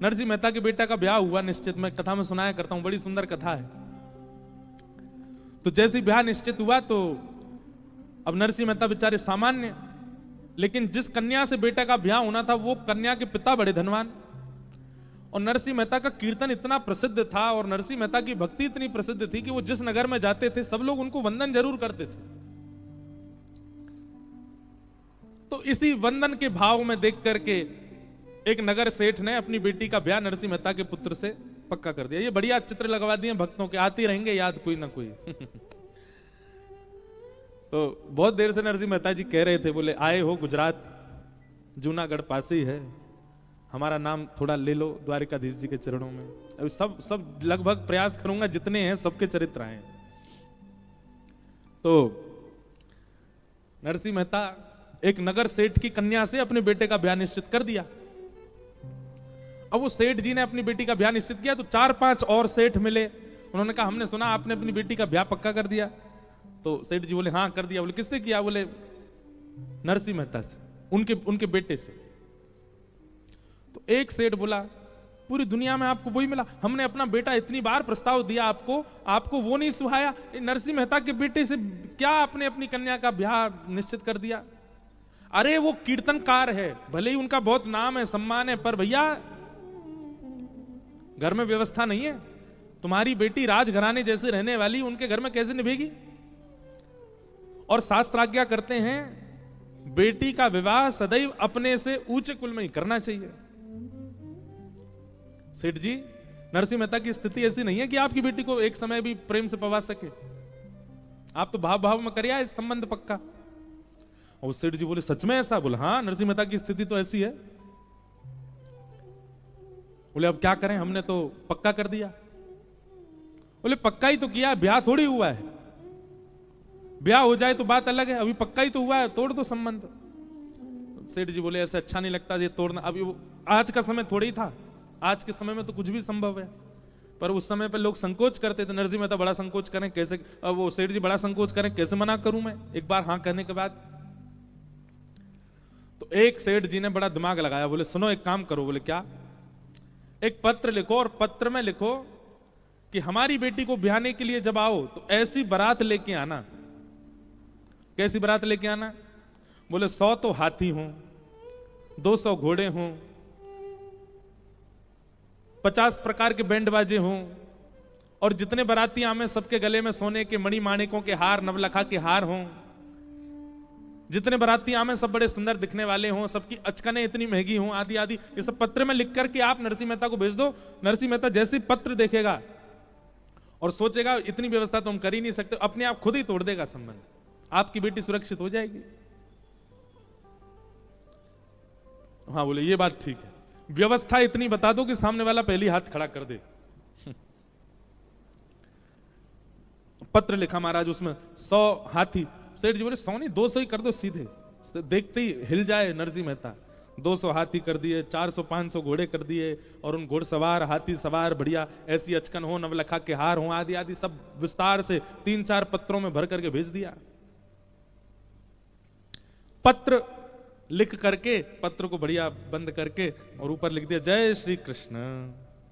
नरसिंह मेहता के बेटा का ब्याह हुआ निश्चित, मैं कथा में सुनाया करता हूं, बड़ी सुंदर कथा है। तो जैसे ब्याह निश्चित हुआ, तो अब नरसिंह मेहता बेचारे सामान्य, लेकिन जिस कन्या से बेटा का ब्याह होना था वो कन्या के पिता बड़े धनवान, और नरसिंह मेहता का कीर्तन इतना प्रसिद्ध था और नरसिंह मेहता की भक्ति इतनी प्रसिद्ध थी कि वो जिस नगर में जाते थे सब लोग उनको वंदन जरूर करते थे। तो इसी वंदन के भाव में देख करके एक नगर सेठ ने अपनी बेटी का ब्याह नरसिंह मेहता के पुत्र से पक्का कर दिया। ये बढ़िया चित्र लगवा दिए भक्तों के, आती रहेंगे याद कोई ना कोई। तो बहुत देर से नरसिंह मेहता जी कह रहे थे, बोले आए हो गुजरात, जूनागढ़ पास ही है, हमारा नाम थोड़ा ले लो द्वारिकाधीश जी के चरणों में। अब सब लगभग प्रयास करूंगा, जितने हैं सबके चरित्र आए। तो नरसिंह मेहता एक नगर सेठ की कन्या से अपने बेटे का ब्याह निश्चित कर दिया। अब वो सेठ जी ने अपनी बेटी का ब्याह निश्चित किया, तो 4-5 और सेठ मिले, उन्होंने कहा हमने सुना आपने अपनी बेटी का ब्याह पक्का कर दिया। तो सेठ जी बोले हाँ कर दिया। बोले किससे किया? बोले नरसिंह मेहता से, उनके बेटे से। तो एक सेठ बोला पूरी दुनिया में आपको वही मिला, हमने अपना बेटा इतनी बार प्रस्ताव दिया आपको वो नहीं सुहाया, नरसिंह मेहता के बेटे से क्या आपने अपनी कन्या का ब्याह निश्चित कर दिया? अरे वो कीर्तनकार है, भले ही उनका बहुत नाम है सम्मान है, पर भैया घर में व्यवस्था नहीं है। तुम्हारी बेटी राजघराने जैसे रहने वाली, उनके घर में कैसे निभेगी? और शास्त्र आज्ञा करते हैं बेटी का विवाह सदैव अपने से ऊंचे कुल में ही करना चाहिए। सेठ जी, नरसिंह मेहता की स्थिति ऐसी नहीं है कि आपकी बेटी को एक समय भी प्रेम से पवा सके, आप तो भाव में करिए इस संबंध पक्का। और सेठ जी बोले सच में ऐसा? बोले हाँ, नरसिंह मेहता की स्थिति तो ऐसी है। बोले अब क्या करें, हमने तो पक्का कर दिया। बोले पक्का ही तो किया, ब्याह थोड़ी हुआ है, ब्याह हो जाए तो बात अलग है, अभी पक्का ही तो हुआ है, तोड़ दो संबंध। सेठ जी बोले ऐसे अच्छा नहीं लगता ये तोड़ना, अभी आज का समय थोड़ी था, आज के समय में तो कुछ भी संभव है। पर उस समय पर लोग संकोच करते थे, नरसिंह मेहता बड़ा संकोच करें कैसे, वो सेठ जी बड़ा संकोच करें कैसे मना करूं मैं एक बार हाँ कहने के बाद। तो एक सेठ जी ने बड़ा दिमाग लगाया, बोले सुनो एक काम करो। बोले क्या? एक पत्र लिखो और पत्र में लिखो कि हमारी बेटी को ब्याहने के लिए जब आओ तो ऐसी बारात लेके आना। कैसी बारात लेके आना? बोले 100 तो हाथी हों, 200 घोड़े हों, 50 प्रकार के बैंड बाजे हों, और जितने बाराती आमे सबके गले में सोने के मणि माणिकों के हार, नवलखा के हार हों। जितने बाराती आमे सब बड़े सुंदर दिखने वाले हों, सबकी अचकने इतनी महंगी हों, आदि आदि। ये सब पत्र में लिख करके आप नरसिंह मेहता को भेज दो। नरसिंह मेहता जैसे पत्र देखेगा और सोचेगा इतनी व्यवस्था तो हम कर ही नहीं सकते, अपने आप खुद ही तोड़ देगा संबंध, आपकी बेटी सुरक्षित हो जाएगी। हाँ बोले ये बात ठीक है, व्यवस्था इतनी बता दो कि सामने वाला पहली हाथ खड़ा कर दे। पत्र लिखा महाराज, उसमें 100 हाथी। सेठ जी बोले 100 नहीं 200 ही कर दो सीधे। देखते ही हिल जाए नरसिंह मेहता। 200 हाथी कर दिए, 400-500 घोड़े कर दिए, और उन घोड़सवार हाथी सवार बढ़िया ऐसी अचकन हो, नवलखा के हार हो, आदि आदि सब विस्तार से 3-4 पत्रों में भर करके भेज दिया। पत्र लिख करके, पत्र को बढ़िया बंद करके और ऊपर लिख दिया जय श्री कृष्ण,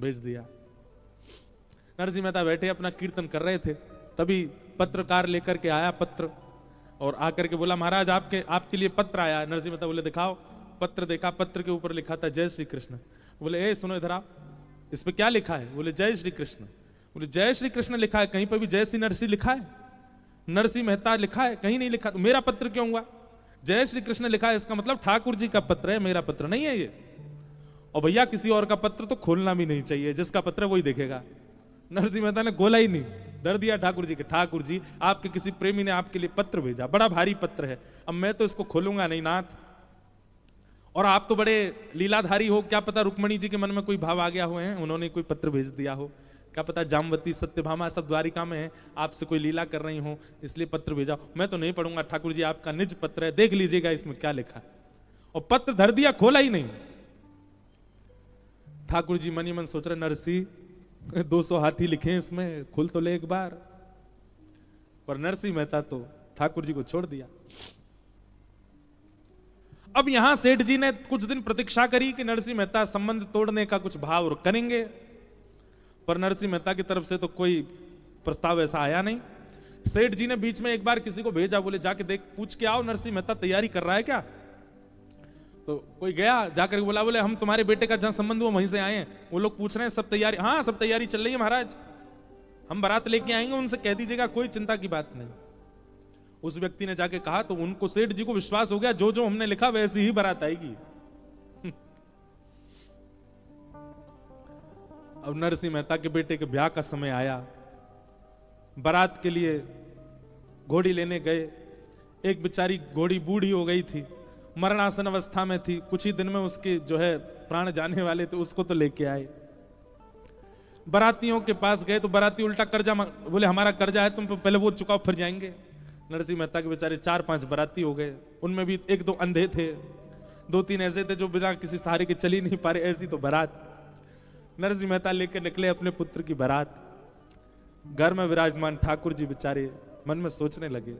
भेज दिया। नरसिंह मेहता बैठे अपना कीर्तन कर रहे थे, तभी पत्रकार लेकर के आया पत्र, और आकर के बोला महाराज आपके लिए पत्र आया। नरसिंह मेहता बोले दिखाओ। पत्र देखा, पत्र के ऊपर लिखा था जय श्री कृष्ण। बोले ए सुनो इधर आप, इस पे क्या लिखा है? बोले जय श्री कृष्ण। बोले जय श्री कृष्ण लिखा है, कहीं पर भी जय श्री नरसिंह लिखा है? नरसिंह मेहता लिखा है? कहीं नहीं लिखा। तो मेरा पत्र क्यों हुआ? जय श्री कृष्ण लिखा है, इसका मतलब ठाकुर जी का पत्र है, मेरा पत्र नहीं है ये। और भैया किसी और का पत्र तो खोलना भी नहीं चाहिए, जिसका पत्र है वही देखेगा। नरसिंह मेहता ने खोला ही नहीं, डर दिया ठाकुर जी के। ठाकुर जी आपके किसी प्रेमी ने आपके लिए पत्र भेजा, बड़ा भारी पत्र है, अब मैं तो इसको खोलूंगा नहीं नाथ। और आप तो बड़े लीलाधारी हो, क्या पता रुक्मणी जी के मन में कोई भाव आ गया हुए हैं, उन्होंने कोई पत्र भेज दिया हो, क्या पता जामवती सत्यभामा सब द्वारिका में है, आपसे कोई लीला कर रही हो इसलिए पत्र भेजा। मैं तो नहीं पढ़ूंगा ठाकुर जी, आपका निज पत्र है, देख लीजिएगा इसमें क्या लिखा है। और पत्र धर दिया, खोला ही नहीं। ठाकुर जी मन ही मन सोच रहे नरसिंह 200 हाथी लिखे इसमें, खुल तो ले एक बार। पर नरसिंह मेहता तो ठाकुर जी को छोड़ दिया। अब यहां सेठ जी ने कुछ दिन प्रतीक्षा करी कि नरसिंह मेहता संबंध तोड़ने का कुछ भाव करेंगे, पर नरसिंह मेहता की तरफ से तो कोई प्रस्ताव ऐसा आया नहीं। सेठ जी ने बीच में एक बार किसी को भेजा, बोले जाके देख पूछ के आओ नरसिंह मेहता तैयारी कर रहा है क्या। तो कोई गया, जाकर बोला, बोले हम तुम्हारे बेटे का जहां संबंध हुआ वहीं से आए हैं, वो लोग पूछ रहे हैं सब तैयारी। हाँ सब तैयारी चल रही है महाराज, हम बारात लेके आएंगे, उनसे कह दीजिएगा, कोई चिंता की बात नहीं। उस व्यक्ति ने जाके कहा तो उनको सेठ जी को विश्वास हो गया, जो जो हमने लिखा वैसी ही बारात आएगी। अब नरसिंह मेहता के बेटे के ब्याह का समय आया, बारात के लिए घोड़ी लेने गए। एक बेचारी घोड़ी बूढ़ी हो गई थी, मरणासन अवस्था में थी, कुछ ही दिन में उसके जो है प्राण जाने वाले थे, उसको तो लेके आए। बारातियों के पास गए तो बाराती उल्टा कर्जा, बोले हमारा कर्जा है तुम पहले वो चुकाओ फिर जाएंगे। नरसिंह मेहता के बेचारे 4-5 बाराती हो गए, उनमें भी 1-2 अंधे थे, 2-3 ऐसे थे जो बिना किसी सहारे के चल ही नहीं पा रहे, ऐसी तो बारात। नरसिंह मेहता लेकर निकले अपने पुत्र की बारात। घर में विराजमान ठाकुर जी बेचारे मन में सोचने लगे,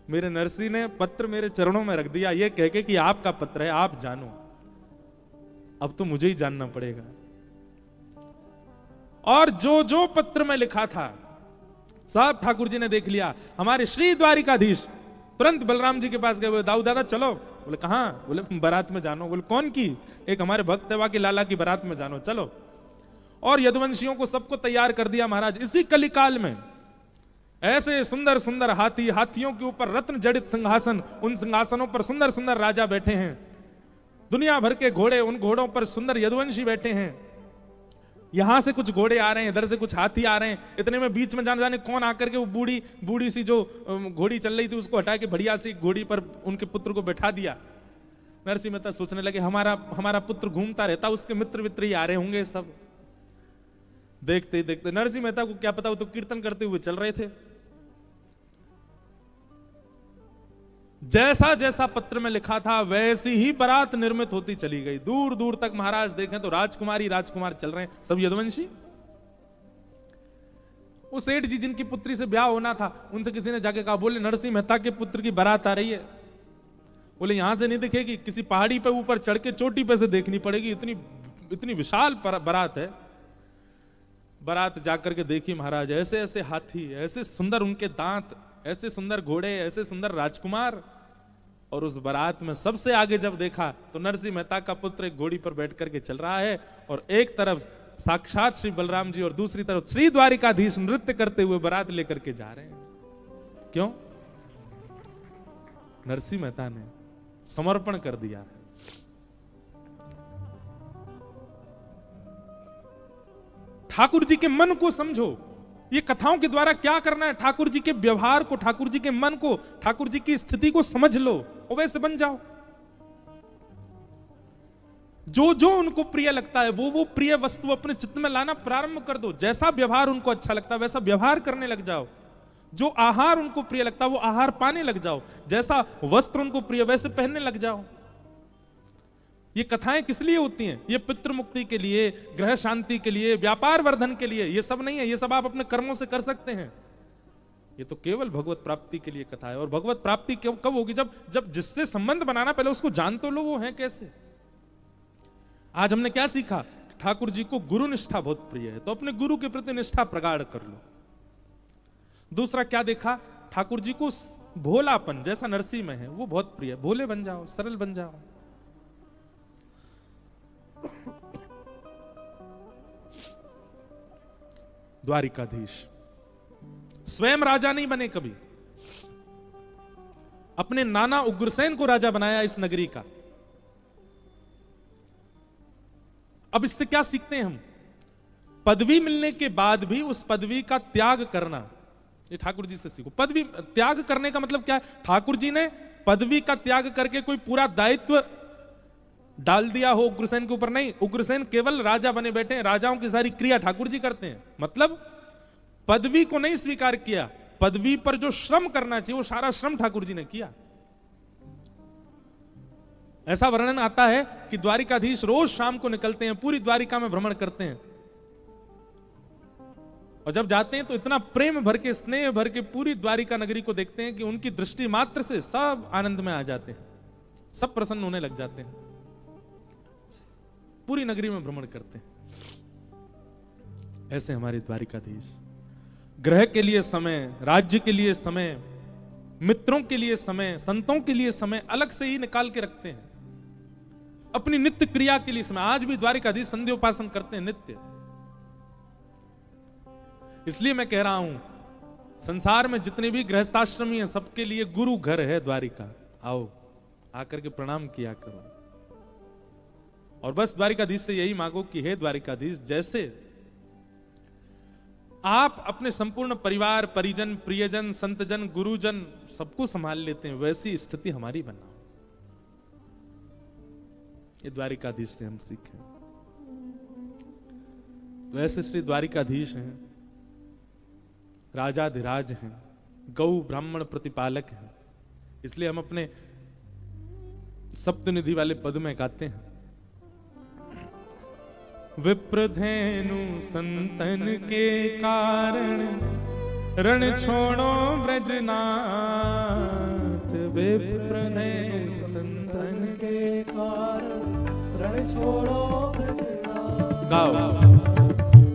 मेरे नरसिंह ने पत्र मेरे चरणों में रख दिया, ये कह के कि आपका पत्र है, आप जानो, अब तो मुझे ही जानना पड़ेगा। और जो जो पत्र में लिखा था सब ठाकुर जी ने देख लिया। हमारे श्री द्वारिकाधीश तुरंत बलराम जी के पास गए, बोले दाऊ दादा चलो। बोले कहां? बोले बारात में जानो। बोले कौन की? एक हमारे भक्त के लाला की बारात में जानो, चलो। और यदुवंशियों को सबको तैयार कर दिया महाराज। इसी कलिकाल में ऐसे सुंदर सुंदर हाथी, हाथियों के ऊपर रत्न जड़ित सिंहासन, उन सिंहासनों पर सुंदर सुंदर राजा बैठे हैं, दुनिया भर के घोड़े, उन घोड़ों पर सुंदर यदुवंशी बैठे हैं। यहां से कुछ घोड़े आ रहे हैं, इधर से कुछ हाथी आ रहे हैं। इतने में बीच में जाने कौन आकर के वो बूढ़ी सी जो घोड़ी चल रही थी उसको हटा के बढ़िया सी घोड़ी पर उनके पुत्र को बैठा दिया। नरसिंह मेहता सोचने लगे हमारा पुत्र घूमता रहता, उसके मित्र वित्र ही आ रहे होंगे सब। देखते ही देखते नरसिंह मेहता को क्या पता, वो तो कीर्तन करते हुए चल रहे थे। जैसा जैसा पत्र में लिखा था वैसी ही बारात निर्मित होती चली गई। दूर दूर तक महाराज देखें तो राजकुमारी राजकुमार चल रहे हैं, सब यदुवंशी। वो सेठ जी जिनकी पुत्री से ब्याह होना था, उनसे किसी ने जाके कहा, बोले नरसिंह मेहता के पुत्र की बारात आ रही है। बोले यहां से नहीं दिखेगी, किसी पहाड़ी पे ऊपर चढ़ के चोटी पे से देखनी पड़ेगी, इतनी इतनी विशाल बारात है। बारात जाकर के देखी महाराज, ऐसे ऐसे हाथी, ऐसे सुंदर उनके दांत, ऐसे सुंदर घोड़े, ऐसे सुंदर राजकुमार। और उस बारात में सबसे आगे जब देखा तो नरसिंह मेहता का पुत्र एक घोड़ी पर बैठ करके चल रहा है, और एक तरफ साक्षात श्री बलराम जी और दूसरी तरफ श्री द्वारिकाधीश नृत्य करते हुए बारात लेकर के जा रहे हैं। क्यों? नरसिंह मेहता ने समर्पण कर दिया है। ठाकुर जी के मन को समझो, ये कथाओं के द्वारा क्या करना है, ठाकुर जी के व्यवहार को, ठाकुर जी के मन को, ठाकुर जी की स्थिति को समझ लो और वैसे बन जाओ। जो जो उनको प्रिय लगता है वो प्रिय वस्तु अपने चित्त में लाना प्रारंभ कर दो। जैसा व्यवहार उनको अच्छा लगता है वैसा व्यवहार करने लग जाओ। जो आहार उनको प्रिय लगता है वो आहार पाने लग जाओ। जैसा वस्त्र उनको प्रिय वैसे पहनने लग जाओ। ये कथाएं किस लिए होती हैं? ये पितृ मुक्ति के लिए, ग्रह शांति के लिए, व्यापार वर्धन के लिए। ये सब नहीं है, ये सब आप अपने कर्मों से कर सकते हैं। ये तो केवल भगवत प्राप्ति के लिए कथा है। और भगवत प्राप्ति कब होगी? जब जिससे संबंध बनाना, पहले उसको जान तो लो वो है कैसे। आज हमने क्या सीखा? ठाकुर जी को गुरु निष्ठा बहुत प्रिय है, तो अपने गुरु के प्रति निष्ठा प्रगाढ़ कर लो। दूसरा क्या देखा? ठाकुर जी को भोलापन, जैसा नरसिंह में है वो बहुत प्रिय। भोले बन जाओ, सरल बन जाओ। द्वारिकाधीश स्वयं राजा नहीं बने कभी, अपने नाना उग्रसेन को राजा बनाया इस नगरी का। अब इससे क्या सीखते हैं हम? पदवी मिलने के बाद भी उस पदवी का त्याग करना, ये ठाकुर जी से सीखो। पदवी त्याग करने का मतलब क्या है? ठाकुर जी ने पदवी का त्याग करके कोई पूरा दायित्व डाल दिया हो उग्रसेन के ऊपर? नहीं, उग्रसेन केवल राजा बने बैठे हैं। राजाओं की सारी क्रिया ठाकुर जी करते हैं। मतलब पदवी को नहीं स्वीकार किया, पदवी पर जो श्रम करना चाहिए वो सारा श्रम ठाकुर जी ने किया। ऐसा वर्णन आता है कि द्वारिकाधीश रोज शाम को निकलते हैं, पूरी द्वारिका में भ्रमण करते हैं, और जब जाते हैं तो इतना प्रेम भर के, स्नेह भर के पूरी द्वारिका नगरी को देखते हैं कि उनकी दृष्टि मात्र से सब आनंद में आ जाते हैं, सब प्रसन्न होने लग जाते हैं। पूरी नगरी में भ्रमण करते हैं। ऐसे हमारे द्वारिकाधीश ग्रह के लिए समय, राज्य के लिए समय, मित्रों के लिए समय, संतों के लिए समय अलग से ही निकाल के रखते हैं। अपनी नित्य क्रिया के लिए समय। आज भी द्वारिकाधीश संध्योपासन करते हैं नित्य। इसलिए मैं कह रहा हूं, संसार में जितने भी गृहस्थाश्रमी हैं सबके लिए गुरु घर है द्वारिका। आओ, आकर के प्रणाम किया करो, और बस द्वारिकाधीश से यही मांगो कि हे द्वारिकाधीश, जैसे आप अपने संपूर्ण परिवार, परिजन, प्रियजन, संतजन, गुरुजन सबको संभाल लेते हैं, वैसी स्थिति हमारी बनाओ। ये द्वारिकाधीश से हम सीखें। वैसे श्री द्वारिकाधीश हैं, राजाधिराज हैं, गौ ब्राह्मण प्रतिपालक हैं। इसलिए हम अपने सप्तनिधि वाले पद में गाते हैं, विप्रधेनु संतन के कारण रण छोड़ो ब्रजनाथ। विप्रधेनु संतन के कारण रण छोड़ो ब्रजनाथ। गाओ।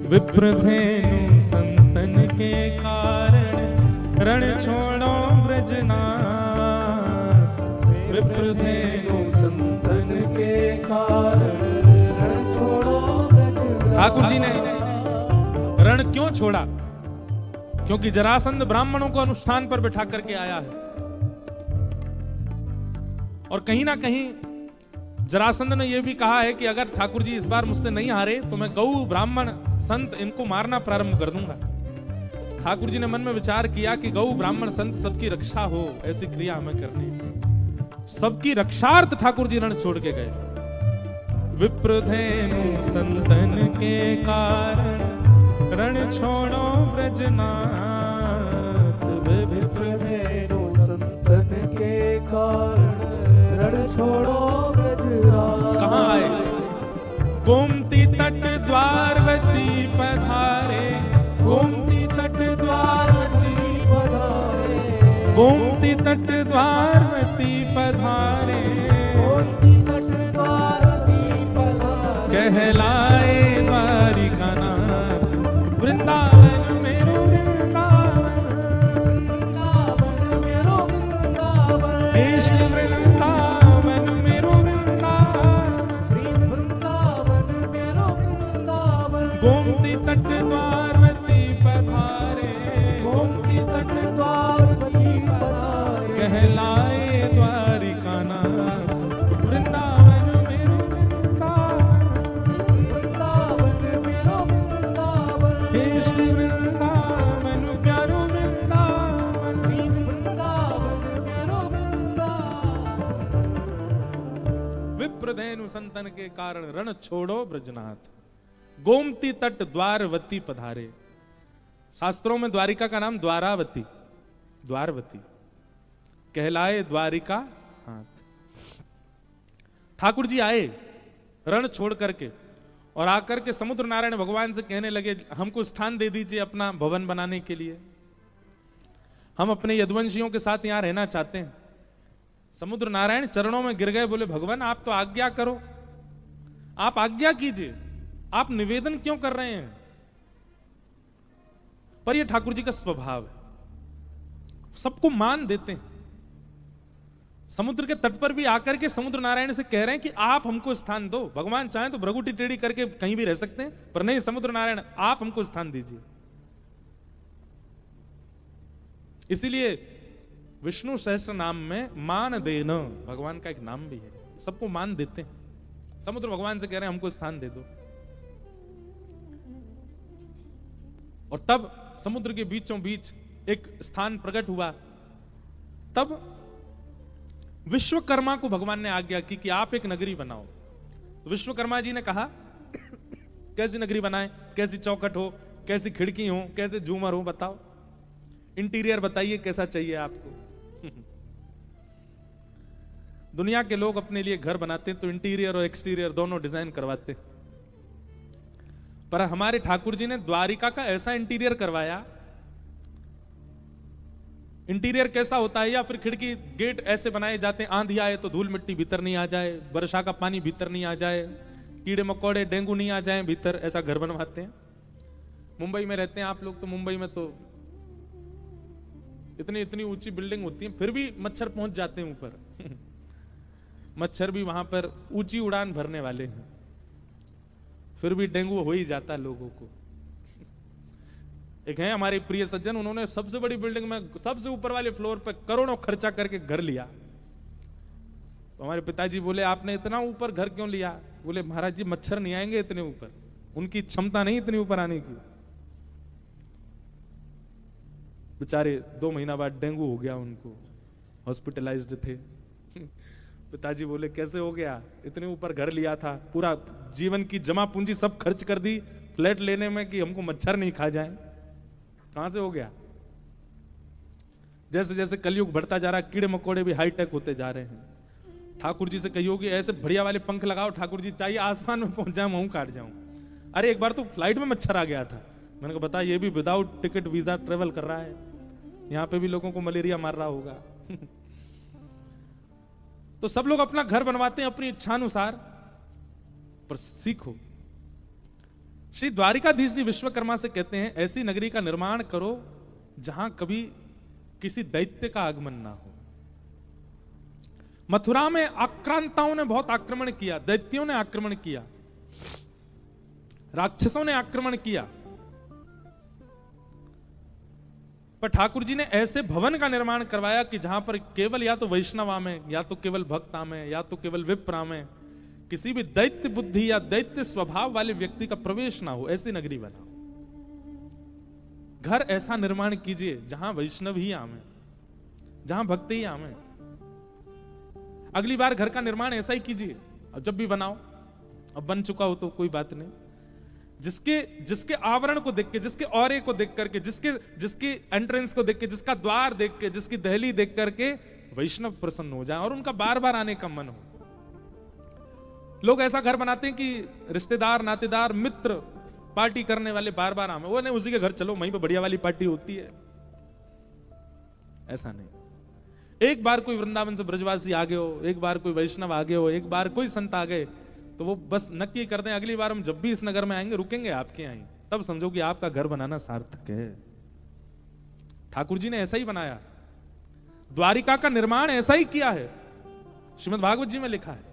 विप्रधेनु संतन के कारण रण छोड़ो ब्रजनाथ। विप्रधेनु संतन के कारण रण छोड़ो। ठाकुर जी ने रण क्यों छोड़ा? क्योंकि जरासंध ब्राह्मणों को अनुष्ठान पर बिठा करके आया है, और कहीं ना कहीं जरासंध ने यह भी कहा है कि अगर ठाकुर जी इस बार मुझसे नहीं हारे तो मैं गौ, ब्राह्मण, संत इनको मारना प्रारंभ कर दूंगा। ठाकुर जी ने मन में विचार किया कि गौ, ब्राह्मण, संत सबकी रक्षा हो, ऐसी क्रिया हमें करनी। सबकी रक्षार्थ ठाकुर जी रण छोड़ के गए। विप्रधेनु संतन के कारण रण छोड़ो ब्रजनाथ। विप्रधेनु संतन के कारण रण छोड़ो ब्रजनाथ। कहाँ आए? गोमती तट द्वारवती पधारे, गोमती तट गोमती तट द्वारवती पधारे, कहलाए द्वारिका नाथ, वृंदावन मेरो वृंदावन, हे श्री वृंदावन मेरो वृंदावन, गोमती तट द्वारवती पधारे, कहलाए द्वारिका नाथ, वृंदावन मेरो वृंदावन, हे श्री वृंदावन प्यारो वृंदावन, विप्रधेनु संतन के कारण रण छोड़ो ब्रजनाथ, गोमती तट द्वारवती पधारे। शास्त्रों में द्वारिका का नाम द्वारावती, द्वारवती, कहलाए द्वारिका हाथ। ठाकुर जी आए रण छोड़ करके और आकर के समुद्र नारायण भगवान से कहने लगे, हमको स्थान दे दीजिए अपना भवन बनाने के लिए, हम अपने यदुवंशियों के साथ यहां रहना चाहते हैं। समुद्र नारायण चरणों में गिर गए, बोले भगवान आप तो आज्ञा करो, आप आज्ञा कीजिए, आप निवेदन क्यों कर रहे हैं। पर यह ठाकुर जी का स्वभाव है, सबको मान देते हैं। समुद्र के तट पर भी आकर के समुद्र नारायण से कह रहे हैं कि आप हमको स्थान दो, भगवान चाहें तो भ्रगुटी टेढ़ी करके कहीं भी रह सकते हैं, पर नहीं, समुद्र नारायण आप हमको स्थान दीजिए। इसीलिए विष्णु सहस्त्र नाम में मान देना भगवान का एक नाम भी है, सबको मान देते हैं। समुद्र भगवान से कह रहे हैं हमको स्थान दे दो, और तब समुद्र के बीचों बीच एक स्थान प्रकट हुआ। तब विश्वकर्मा को भगवान ने आज्ञा की कि आप एक नगरी बनाओ। तो विश्वकर्मा जी ने कहा कैसी नगरी बनाएं, कैसी चौखट हो, कैसी खिड़की हो, कैसे झूमर हो, बताओ, इंटीरियर बताइए कैसा चाहिए आपको। दुनिया के लोग अपने लिए घर बनाते हैं तो इंटीरियर और एक्सटीरियर दोनों डिजाइन करवाते हैं, पर हमारे ठाकुर जी ने द्वारिका का ऐसा इंटीरियर करवाया। इंटीरियर कैसा होता है, या फिर खिड़की गेट ऐसे बनाए जाते हैं, आंधी आए तो धूल मिट्टी भीतर नहीं आ जाए, वर्षा का पानी भीतर नहीं आ जाए, कीड़े मकोड़े डेंगू नहीं आ जाए भीतर, ऐसा घर बनवाते हैं। मुंबई में रहते हैं आप लोग, तो मुंबई में तो इतनी इतनी ऊंची बिल्डिंग होती है, फिर भी मच्छर पहुंच जाते हैं ऊपर। मच्छर भी वहां पर ऊंची उड़ान भरने वाले हैं, फिर भी डेंगू हो ही जाता है लोगों को। एक है हमारे प्रिय सज्जन, उन्होंने सबसे बड़ी बिल्डिंग में सबसे ऊपर वाले फ्लोर पर करोड़ों खर्चा करके घर लिया। तो हमारे पिताजी बोले आपने इतना ऊपर घर क्यों लिया? बोले महाराज जी मच्छर नहीं आएंगे इतने ऊपर, उनकी क्षमता नहीं इतनी ऊपर आने की। बेचारे 2 महीना बाद डेंगू हो गया उनको, हॉस्पिटलाइज्ड थे। पिताजी बोले कैसे हो गया? इतने ऊपर घर लिया था, पूरा जीवन की जमा पूंजी सब खर्च कर दी फ्लैट लेने में कि हमको मच्छर नहीं खा जाए, कहां से हो गया? जैसे जैसे कलयुग बढ़ता जा रहा है, कीड़े मकोड़े भी हाईटेक होते जा रहे हैं। ठाकुर जी से कहियो कि ऐसे बढ़िया वाले पंख लगाओ ठाकुर जी, चाहिए आसमान में पहुंच जाऊं, मुंह काट जाऊं। अरे एक बार तो फ्लाइट में मच्छर आ गया था, मैंने कहा बता, ये भी विदाउट टिकट वीजा ट्रेवल कर रहा है, यहां पे भी लोगों को मलेरिया मार रहा होगा। तो सब लोग अपना घर बनवाते हैं अपनी इच्छानुसार, पर सीखो। श्री द्वारिकाधीश जी विश्वकर्मा से कहते हैं ऐसी नगरी का निर्माण करो जहां कभी किसी दैत्य का आगमन ना हो। मथुरा में आक्रांताओं ने बहुत आक्रमण किया, दैत्यों ने आक्रमण किया, राक्षसों ने आक्रमण किया, पर ठाकुर जी ने ऐसे भवन का निर्माण करवाया कि जहां पर केवल या तो वैष्णव आमे, या तो केवल भक्त आमे, या तो केवल विप्र आमे, किसी भी दैत्य बुद्धि या दैत्य स्वभाव वाले व्यक्ति का प्रवेश ना हो, ऐसी नगरी बनाओ। घर ऐसा निर्माण कीजिए जहां वैष्णव ही आमे, जहां भक्त ही आमे। अगली बार घर का निर्माण ऐसा ही कीजिए, अब जब भी बनाओ, अब बन चुका हो तो कोई बात नहीं, जिसके आवरण को देख के, जिसके औरे को देख करके, जिसकी एंट्रेंस को देख के, जिसका द्वार देख के, जिसकी दहली देख करके वैष्णव प्रसन्न हो जाए और उनका बार बार आने का मन हो। लोग ऐसा घर बनाते हैं कि रिश्तेदार, नातेदार, मित्र, पार्टी करने वाले बार बार आए, वो नहीं उसी के घर चलो, वहीं पे बढ़िया वाली पार्टी होती है। ऐसा नहीं, एक बार कोई वृंदावन से ब्रजवासी आ गए हो, एक बार कोई वैष्णव आ गए हो, एक बार कोई संत आ गए, तो वो बस नक्की कर दें अगली बार हम जब भी इस नगर में आएंगे रुकेंगे आपके यहाँ ही, तब समझो कि आपका घर बनाना सार्थक है। ठाकुर जी ने ऐसा ही बनाया, द्वारिका का निर्माण ऐसा ही किया है, श्रीमद् भागवत जी में लिखा है।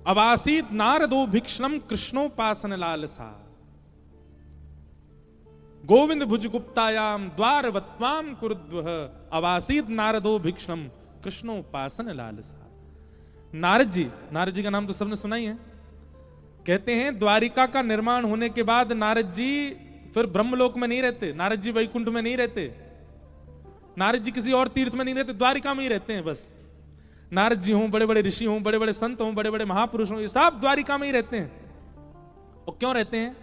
अवासीत नारदो भिक्षणम कृष्णोपासन लालसा, गोविंद भुज गुप्तायाम द्वारवत्वाम कुरुद्वह, अवासीत नारदो भिक्षणम कृष्णोपासन लालसा। नारद जी का नाम तो सबने सुना ही है। कहते हैं द्वारिका का निर्माण होने के बाद नारद जी फिर ब्रह्मलोक में नहीं रहते, नारद जी वैकुंठ में नहीं रहते, नारद जी किसी और तीर्थ में नहीं रहते, द्वारिका में ही रहते हैं बस। नारद जी हों, बड़े बड़े ऋषि हों, बड़े बड़े संत हों, बड़े बड़े महापुरुष हों, ये सब द्वारिका में ही रहते हैं। और क्यों रहते हैं?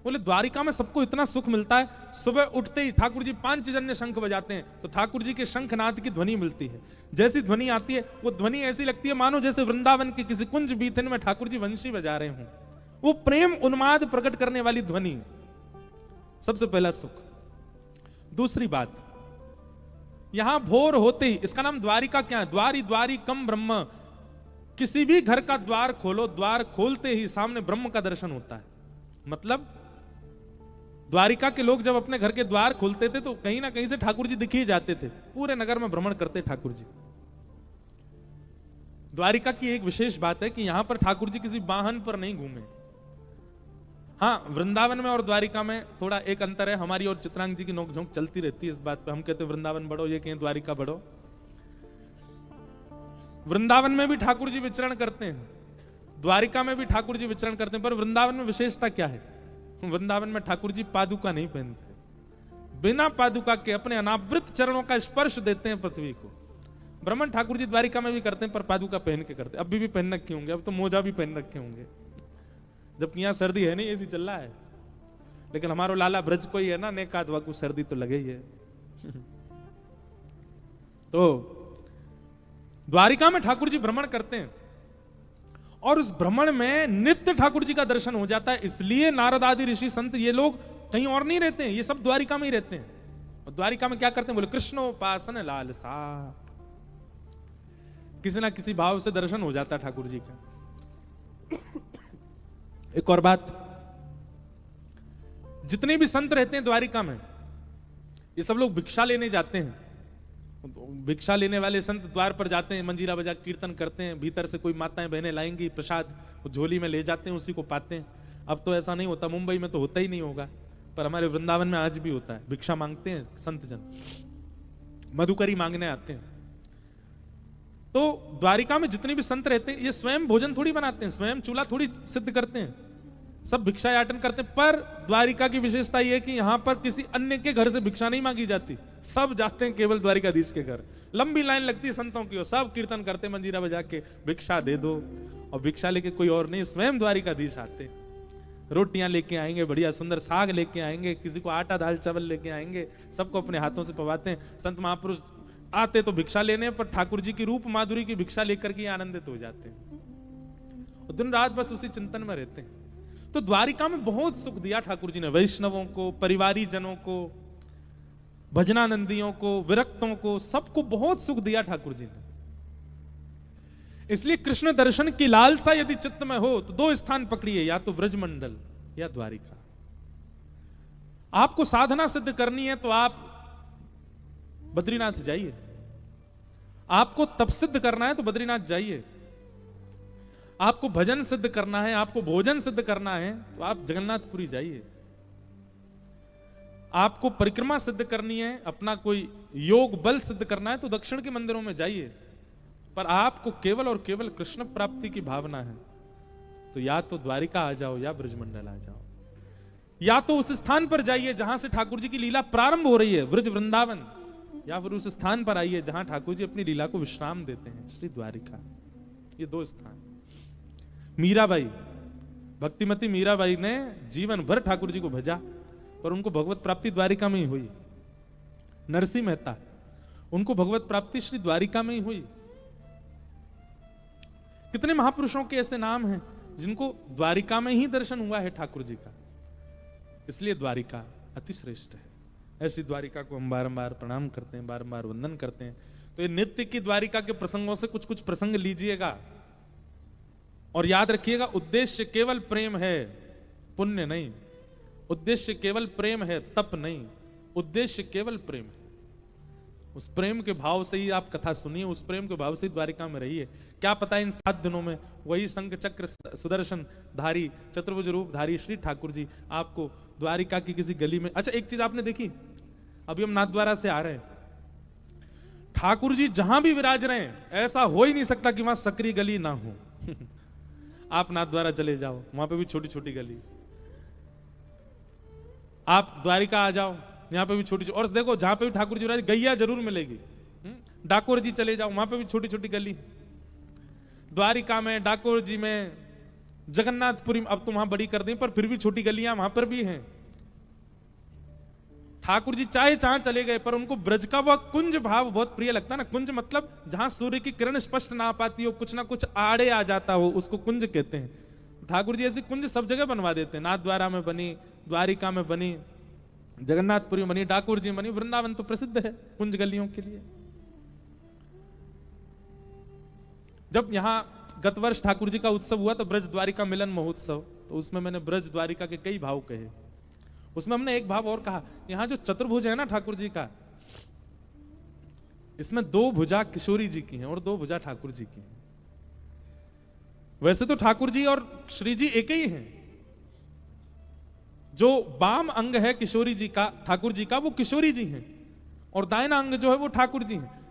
बोले द्वारिका में सबको इतना सुख मिलता है, सुबह उठते ही ठाकुर जी पांचजन्य शंख बजाते हैं तो ठाकुर जी के शंखनाद की ध्वनि मिलती है। जैसी ध्वनि आती है वो ध्वनि ऐसी लगती है मानो जैसे वृंदावन के किसी कुंज बीथन में ठाकुर जी वंशी बजा रहे हों। वो प्रेम उन्माद प्रकट करने वाली ध्वनि, सबसे पहला सुख। दूसरी बात, यहां भोर होते ही, इसका नाम द्वारिका क्या है? द्वारी द्वारी कम ब्रह्म। किसी भी घर का द्वार खोलो, द्वार खोलते ही सामने ब्रह्म का दर्शन होता है। मतलब द्वारिका के लोग जब अपने घर के द्वार खोलते थे तो कहीं ना कहीं से ठाकुर जी दिख ही जाते थे, पूरे नगर में भ्रमण करते ठाकुर जी। द्वारिका की एक विशेष बात है कि यहां पर ठाकुर जी किसी वाहन पर नहीं घूमे। हाँ, वृंदावन में और द्वारिका में थोड़ा एक अंतर है। हमारी और चित्रांग जी की नोकझोंक चलती रहती है इस बात पे। हम कहते हैं वृंदावन बढ़ो, ये कहें द्वारिका बढ़ो। वृंदावन में भी ठाकुर जी विचरण करते हैं, द्वारिका में भी ठाकुर जी विचरण करते हैं, पर वृंदावन में विशेषता क्या है? वृंदावन में ठाकुर जी पादुका नहीं पहनते, बिना पादुका के अपने अनावृत चरणों का स्पर्श देते हैं पृथ्वी को। ब्रह्मण ठाकुर जी द्वारिका में भी करते हैं पर पादुका पहन के करते हैं। अभी भी पहन रखे होंगे, अब तो मोजा भी पहन रखे होंगे, जबकि यहां सर्दी है नहीं, ऐसी चल रहा है। लेकिन हमारो लाला ब्रज को ही है ना, नेकाद वाकू सर्दी तो लगे ही है। तो द्वारिका में ठाकुर जी भ्रमण करते हैं और उस भ्रमण में नित्य ठाकुर जी का दर्शन हो जाता है। इसलिए नारद आदि ऋषि संत ये लोग कहीं और नहीं रहते हैं, ये सब द्वारिका में ही रहते हैं। और द्वारिका में क्या करते हैं? बोले कृष्णोपासन लालसा, किसी ना किसी भाव से दर्शन हो जाता है ठाकुर जी का। एक और बात, जितने भी संत रहते हैं द्वारिका में, ये सब लोग भिक्षा लेने जाते हैं। भिक्षा लेने वाले संत द्वार पर जाते हैं, मंजीरा बजा कीर्तन करते हैं, भीतर से कोई माताएं बहनें लाएंगी प्रसाद, झोली में ले जाते हैं, उसी को पाते हैं। अब तो ऐसा नहीं होता, मुंबई में तो होता ही नहीं होगा, पर हमारे वृंदावन में आज भी होता है। भिक्षा मांगते हैं संत जन, मधुकरी मांगने आते हैं। तो द्वारिका में जितने भी संत रहते हैं ये स्वयं भोजन थोड़ी बनाते हैं, स्वयं चूल्हा थोड़ी सिद्ध करते हैं, सब भिक्षा याटन करते हैं। पर द्वारिका की विशेषता यह है कि यहां पर किसी अन्य के घर से भिक्षा नहीं मांगी जाती, सब जाते हैं केवल द्वारिकाधीश के घर। लंबी लाइन लगती है संतों की, सब कीर्तन करते मंजीरा बजा के भिक्षा दे दो, और भिक्षा लेके कोई और नहीं, स्वयं द्वारिकाधीश आते। रोटियां लेके आएंगे, बढ़िया सुंदर साग लेके आएंगे, किसी को आटा दाल चावल लेके आएंगे, सबको अपने हाथों से पवाते हैं। संत महापुरुष आते तो भिक्षा लेने, पर ठाकुर जी की रूप माधुरी की भिक्षा लेकर के आनंदित हो जाते हैं और दिन रात बस उसी चिंतन में रहते हैं। तो द्वारिका में बहुत सुख दिया ठाकुर जी ने, वैष्णवों को, परिवारी जनों को, भजनानंदियों को, विरक्तों को, सबको बहुत सुख दिया ठाकुर जी ने। इसलिए कृष्ण दर्शन की लालसा यदि चित्त में हो तो दो स्थान पकड़िए, या तो ब्रजमंडल या द्वारिका। आपको साधना सिद्ध करनी है तो आप बद्रीनाथ जाइए, आपको तप सिद्ध करना है तो बद्रीनाथ जाइए, आपको भजन सिद्ध करना है, आपको भोजन सिद्ध करना है तो आप जगन्नाथपुरी जाइए, आपको परिक्रमा सिद्ध करनी है, अपना कोई योग बल सिद्ध करना है तो दक्षिण के मंदिरों में जाइए। पर आपको केवल और केवल कृष्ण प्राप्ति की भावना है तो या तो द्वारिका आ जाओ या ब्रजमंडल आ जाओ, या तो उस स्थान पर जाइए जहां से ठाकुर जी की लीला प्रारंभ हो रही है, ब्रज वृंदावन, या फिर उस स्थान पर आइए जहां ठाकुर जी अपनी लीला को विश्राम देते हैं, श्री द्वारिका। ये दो स्थान। मीराबाई, भक्तिमती मीराबाई ने जीवन भर ठाकुर जी को भजा, पर उनको भगवत प्राप्ति द्वारिका में ही हुई। नरसिंह मेहता, उनको भगवत प्राप्ति श्री द्वारिका में ही हुई। कितने महापुरुषों के ऐसे नाम हैं जिनको द्वारिका में ही दर्शन हुआ है ठाकुर जी का, इसलिए द्वारिका अति श्रेष्ठ है। ऐसी द्वारिका को हम बारंबार प्रणाम करते हैं, बारंबार वंदन करते हैं। तो ये नित्य की द्वारिका के प्रसंगों से कुछ कुछ प्रसंग लीजिएगा और याद रखिएगा, उद्देश्य केवल प्रेम है, पुण्य नहीं। उद्देश्य केवल प्रेम है, तप नहीं। उद्देश्य केवल प्रेम है। उस प्रेम के भाव से ही आप कथा सुनिए, उस प्रेम के भाव से ही द्वारिका में रहिए। क्या पता इन 7 दिनों में वही शंख चक्र सुदर्शन धारी चतुर्भुज रूप धारी श्री ठाकुर जी आपको द्वारिका की किसी गली में। अच्छा, एक चीज आपने देखी, अभी हम नाथद्वारा से आ रहे हैं, ठाकुर जी जहां भी विराज रहे हैं, ऐसा हो ही नहीं सकता कि वहां सकरी गली ना हो। आप नाथद्वारा चले जाओ, वहां पे भी छोटी छोटी गली। आप द्वारिका आ जाओ, यहाँ पे भी छोटी, और देखो जहां पे भी ठाकुर जी विराज, गैया जरूर मिलेगी। डाकोर जी चले जाओ, वहां पे भी छोटी छोटी गली। द्वारिका में, डाकोर जी में, जगन्नाथपुरी में, अब तो वहां बड़ी कर दी, पर फिर भी छोटी गलियां वहां पर भी हैं। ठाकुर जी चाहे जहां चले गए, पर उनको ब्रज का वह कुंज भाव बहुत प्रिय लगता है ना। कुंज मतलब जहां सूर्य की किरण स्पष्ट ना आ पाती हो, कुछ ना कुछ आड़े आ जाता हो, उसको कुंज कहते हैं। ठाकुर जी ऐसी कुंज सब जगह बनवा देते हैं। नाथद्वारा में बनी, द्वारिका में बनी, जगन्नाथपुरी में बनी, डाकोर जी में बनी, वृंदावन तो प्रसिद्ध है कुंज गलियों के लिए। जब यहां गत वर्ष ठाकुर जी का उत्सव हुआ तो ब्रज द्वारिका मिलन महोत्सव, तो उसमें मैंने ब्रज द्वारिका के कई भाव कहे। उसमें हमने एक भाव और कहा, यहां जो चतुर्भुज है ना ठाकुर जी का, इसमें 2 भुजा किशोरी जी की हैं और 2 भुजा ठाकुर जी की हैं। वैसे तो ठाकुर जी और श्री जी एक ही हैं। जो वाम अंग है किशोरी जी का, ठाकुर जी का, वो किशोरी जी हैं, और दाहिना अंग जो है वो ठाकुर जी हैं।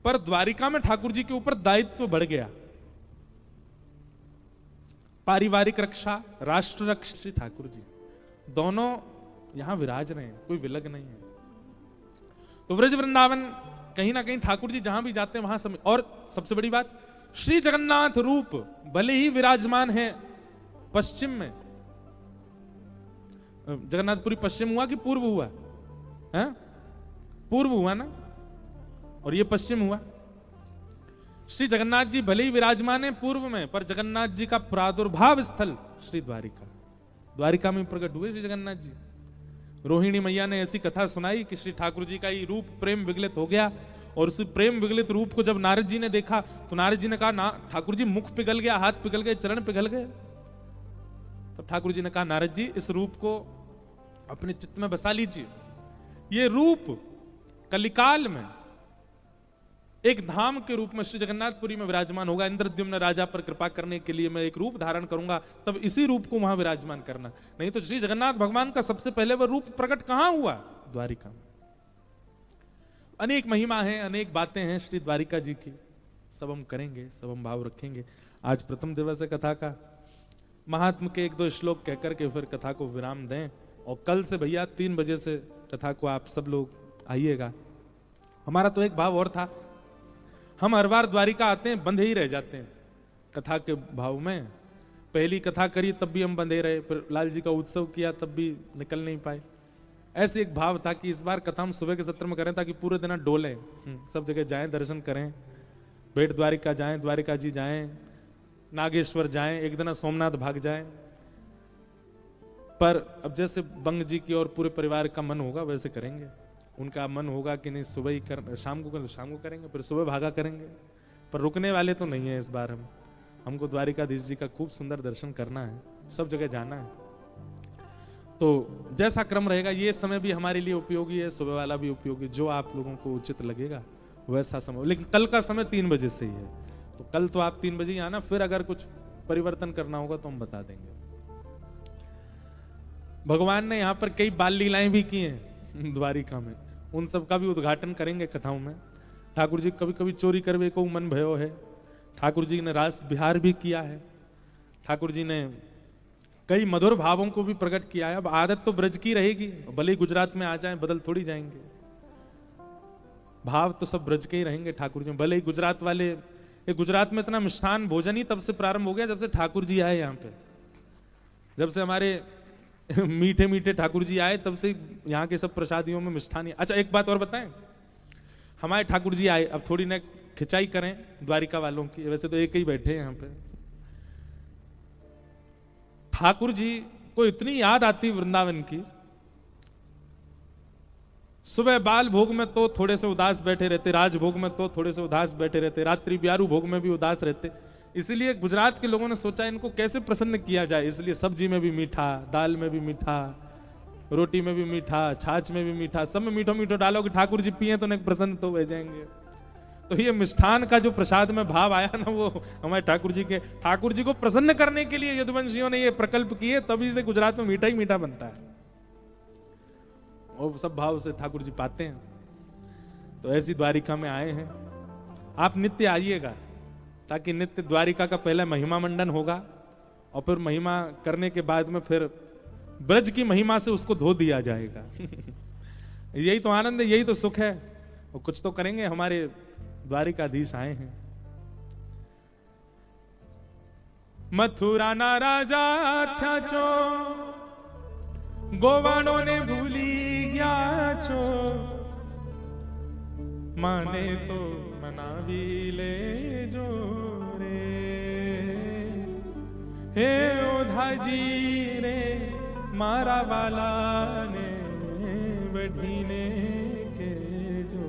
पर द्वारिका में ठाकुर जी के ऊपर दायित्व बढ़ गया। पारिवारिक रक्षा, राष्ट्र रक्षा, ठाकुर जी दोनों यहां विराज रहे हैं, कोई विलग नहीं है। तो ब्रज वृंदावन कहीं ना कहीं ठाकुर जी जहां भी जाते हैं वहां समय। और सबसे बड़ी बात, श्री जगन्नाथ रूप भले ही विराजमान है पश्चिम में, जगन्नाथपुरी पश्चिम हुआ कि पूर्व हुआ है? पूर्व हुआ ना, और ये पश्चिम हुआ। श्री जगन्नाथ जी भले ही विराजमान है पूर्व में, पर जगन्नाथ जी का प्रादुर्भाव स्थल श्री द्वारिका, द्वारिका में प्रकट हुए श्री जगन्नाथ जी। रोहिणी मैया ने ऐसी कथा सुनाई कि श्री ठाकुर जी का ही रूप प्रेम विगलित हो गया, और उस प्रेम विगलित रूप को जब नारद जी ने देखा तो नारद जी ने कहा, ना ठाकुर जी मुख पिघल गया, हाथ पिघल गए, चरण पिघल गए। तब ठाकुर जी ने कहा, नारद जी इस रूप को अपने चित्त में बसा लीजिए। ये रूप कलिकाल में एक धाम के रूप में श्री जगन्नाथपुरी में विराजमान होगा। इंद्रद्युम्न राजा पर कृपा करने के लिए मैं एक रूप धारण करूंगा, तब इसी रूप को वहां विराजमान करना। नहीं तो श्री जगन्नाथ भगवान का सबसे पहले वह रूप प्रकट कहां हुआ? द्वारिका में। अनेक महिमा है, अनेक बातें हैं श्री द्वारिका जी की, सब हम करेंगे, सब हम भाव रखेंगे। आज प्रथम दिवस है कथा का, महात्मा के 1-2 श्लोक कहकर के फिर कथा को विराम दें। और कल से भैया 3 बजे से कथा को आप सब लोग आइएगा। हमारा तो एक भाव और था, हम हर बार द्वारिका आते हैं बंधे ही रह जाते हैं कथा के भाव में। पहली कथा करी तब भी हम बंधे रहे, फिर लाल जी का उत्सव किया तब भी निकल नहीं पाए। ऐसे एक भाव था कि इस बार कथा हम सुबह के सत्र में करें ताकि पूरे दिन डोलें, सब जगह जाएं, दर्शन करें, बेट द्वारिका जाएं, द्वारिका जी जाएं, नागेश्वर जाएं, एक दिन सोमनाथ भाग जाएं। पर अब जैसे बंग जी की और पूरे परिवार का मन होगा वैसे करेंगे। उनका मन होगा कि नहीं सुबह ही कर, शाम को शाम को करेंगे, फिर सुबह भागा करेंगे। पर रुकने वाले तो नहीं है इस बार हमको द्वारिकाधीश जी का खूब सुंदर दर्शन करना है, सब जगह जाना है। तो जैसा क्रम रहेगा ये समय भी हमारे लिए उपयोगी है, सुबह वाला भी उपयोगी, जो आप लोगों को उचित लगेगा वैसा समय। लेकिन कल का समय 3 बजे से ही है, तो कल तो आप 3 बजे ही आना, फिर अगर कुछ परिवर्तन करना होगा तो हम बता देंगे। भगवान ने यहाँ पर कई बाल लीलाएं भी की हैं द्वारिका में, उन सब का भी उद्घाटन करेंगे कथाओं में। ठाकुर जी कभी कभी चोरी करवे को मन भयो है, ठाकुर जी ने रास विहार भी किया है, ठाकुर जी ने कई मधुर भावों को भी प्रकट किया है। अब आदत तो ब्रज की रहेगी, भले ही गुजरात में आ जाए बदल थोड़ी जाएंगे, भाव तो सब ब्रज के ही रहेंगे ठाकुर जी। भले ही गुजरात वाले, गुजरात में इतना मिष्ठान भोजन ही तब से प्रारंभ हो गया जब से ठाकुर जी आए यहाँ पे, जब से हमारे मीठे मीठे ठाकुर जी आए तब से यहाँ के सब प्रसादियों में मिष्ठान ही। अच्छा एक बात और बताएं, हमारे ठाकुर जी आए, अब थोड़ी न खिंचाई करें द्वारिका वालों की, वैसे तो एक ही बैठे हैं यहाँ पे। ठाकुर जी को इतनी याद आती वृंदावन की। सुबह बाल भोग में तो थोड़े से उदास बैठे रहते, राजभोग में तो थोड़े से उदास बैठे रहते, रात्रि ब्यारू भोग में भी उदास रहते। इसीलिए गुजरात के लोगों ने सोचा इनको कैसे प्रसन्न किया जाए, इसलिए सब्जी में भी मीठा, दाल में भी मीठा, रोटी में भी मीठा, छाछ में भी मीठा, सब में मीठो मीठो डालो कि ठाकुर जी पिए तो नहीं प्रसन्न तो हो जाएंगे। तो ये मिष्ठान का जो प्रसाद में भाव आया ना, वो हमारे ठाकुर जी को प्रसन्न करने के लिए यदुवंशियों ने ये प्रकल्प किए, तभी से गुजरात में मीठा ही मीठा बनता है। और सब भाव से ठाकुर जी पाते हैं। तो ऐसी द्वारिका में आए हैं। आप नित्य आइएगा, ताकि नित्य द्वारिका का पहले महिमा मंडन होगा और फिर महिमा करने के बाद में फिर ब्रज की महिमा से उसको धो दिया जाएगा। यही तो आनंद है, यही तो सुख है। और कुछ तो करेंगे, हमारे द्वारिकाधीश आए हैं। मथुरा ना राजा था चो, गोवाणों ने भूली गया छो, माने तो मनावी ले जो रे, हे ओधा जी रे मारा वाला ने बढ़ीने के जो।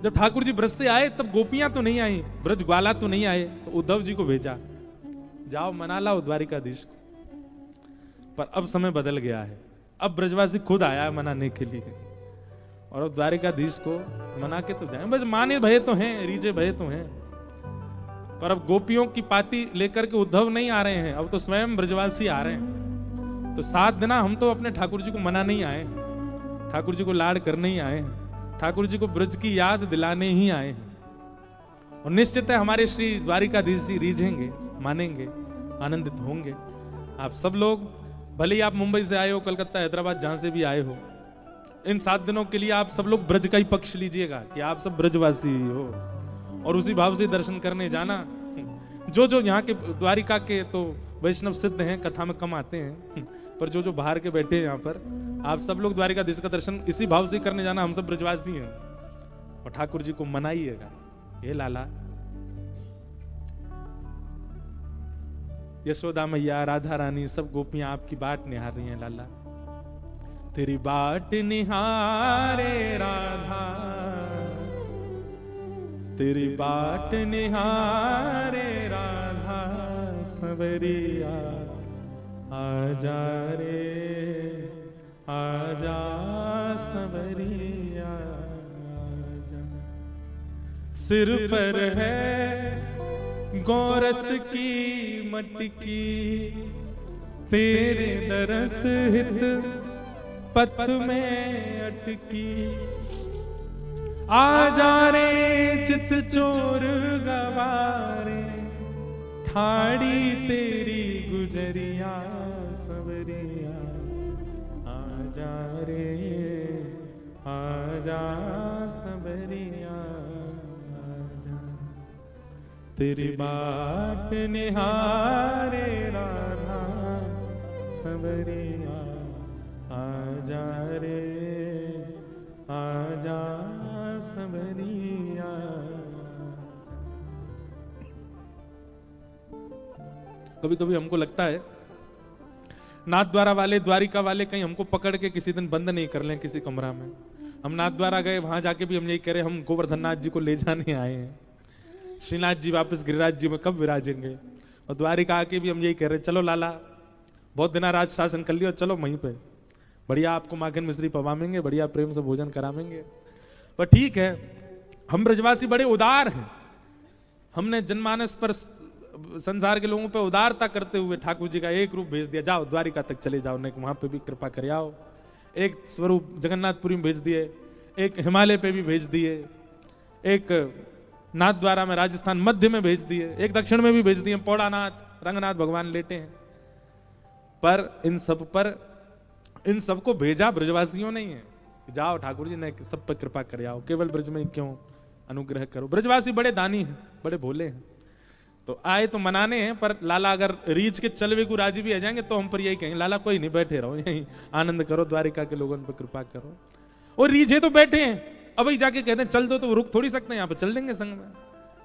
जब ठाकुर जी ब्रज से आए तब गोपियां तो नहीं आई, ब्रज ग्वाला तो नहीं आए, तो उद्धव जी को भेजा, जाओ मना लाओ द्वारिकाधीश को। पर अब समय बदल गया है, अब ब्रजवासी खुद आया है मनाने के लिए, और अब द्वारिकाधीश को मना के तो जाए। बस माने भय तो हैं, रीझे भय तो हैं, पर अब गोपियों की पाती लेकर के उद्धव नहीं आ रहे हैं, अब तो स्वयं ब्रजवासी आ रहे हैं। तो 7 दिन हम तो अपने ठाकुर जी को मना नहीं आए, ठाकुर जी को लाड करने ही आए हैं, ठाकुर जी को ब्रज की याद दिलाने ही आए हैं। और निश्चित है हमारे श्री द्वारिकाधीश जी रीझेंगे, मानेंगे, आनंदित होंगे। आप सब लोग, भले ही आप मुंबई से आए हो, कलकत्ता, हैदराबाद, जहां से भी आए हो, इन 7 दिनों के लिए आप सब लोग ब्रज का ही पक्ष लीजिएगा कि आप सब ब्रजवासी हो, और उसी भाव से दर्शन करने जाना। जो जो यहाँ के द्वारिका के तो वैष्णव सिद्ध हैं, कथा में कम आते हैं, पर जो जो बाहर के बैठे हैं यहाँ पर, आप सब लोग द्वारिकाधीश का दर्शन इसी भाव से करने जाना। हम सब ब्रजवासी हैं, और ठाकुर जी को मनाइएगा। ये लाला, यशोदा मैया, राधा रानी, सब गोपियां आपकी बाट निहार रही हैं। लाला तेरी बाट निहारे राधा, तेरी बाट निहारे राधा, सवरिया आजा रे आजा सवरिया आजा। सिर पर है गोरस की मटकी, तेरे दरस हित पथ में अटकी, आजा रे चित चोर गवारे, ठाड़ी तेरी गुजरिया सवरिया आजा रे आजा सवरिया आजा। तेरी बाट निहारे राधा, सवरिया आजा रे आजा सवरिया। कभी कभी हमको लगता है नाथ द्वारा वाले, द्वारिका वाले कहीं हमको पकड़ के किसी दिन बंद नहीं कर लें किसी कमरा में। हम नाथ द्वारा गए, वहां जाके भी हम यही कह रहे, हम गोवर्धन नाथ जी को ले जाने आए हैं, श्रीनाथ जी वापस गिरिराज जी में कब विराजेंगे। और द्वारिका आके भी हम यही कह रहे, चलो लाला बहुत दिन राज शासन कर लिया, चलो वहीं पे बढ़िया आपको माखन मिश्री पवामेंगे, बढ़िया प्रेम से भोजन करावेंगे। पर ठीक है, हम ब्रजवासी बड़े उदार हैं, हमने जनमानस पर, संसार के लोगों पे उदारता करते हुए ठाकुर जी का एक रूप भेज दिया, जाओ द्वारिका तक चले जाओ, नहीं वहां पे भी कृपा कर आओ। एक स्वरूप जगन्नाथपुरी में भेज दिए, एक हिमालय पे भी भेज दिए, एक नाथ द्वारा में राजस्थान मध्य में भेज दिए, एक दक्षिण में भी भेज दिए, पौड़ानाथ रंगनाथ भगवान लेटे हैं। पर इन सबको भेजा ब्रजवासियों नहीं है, जाओ ठाकुर जी ने सब पर कृपा कर आओ, केवल ब्रज में क्यों अनुग्रह करो। ब्रजवासी बड़े दानी हैं, बड़े भोले हैं, तो आए तो मनाने हैं। पर लाला अगर रीच के चलवे को राजी भी आ जाएंगे तो हम पर यही कहेंगे, लाला कोई नहीं, बैठे रहो यहीं, आनंद करो, द्वारिका के लोगों पर कृपा करो। और रीझे तो बैठे हैं, अब ही जाके कहते हैं चल दो, तो रुक थोड़ी सकते हैं, यहाँ पे चल देंगे संग में।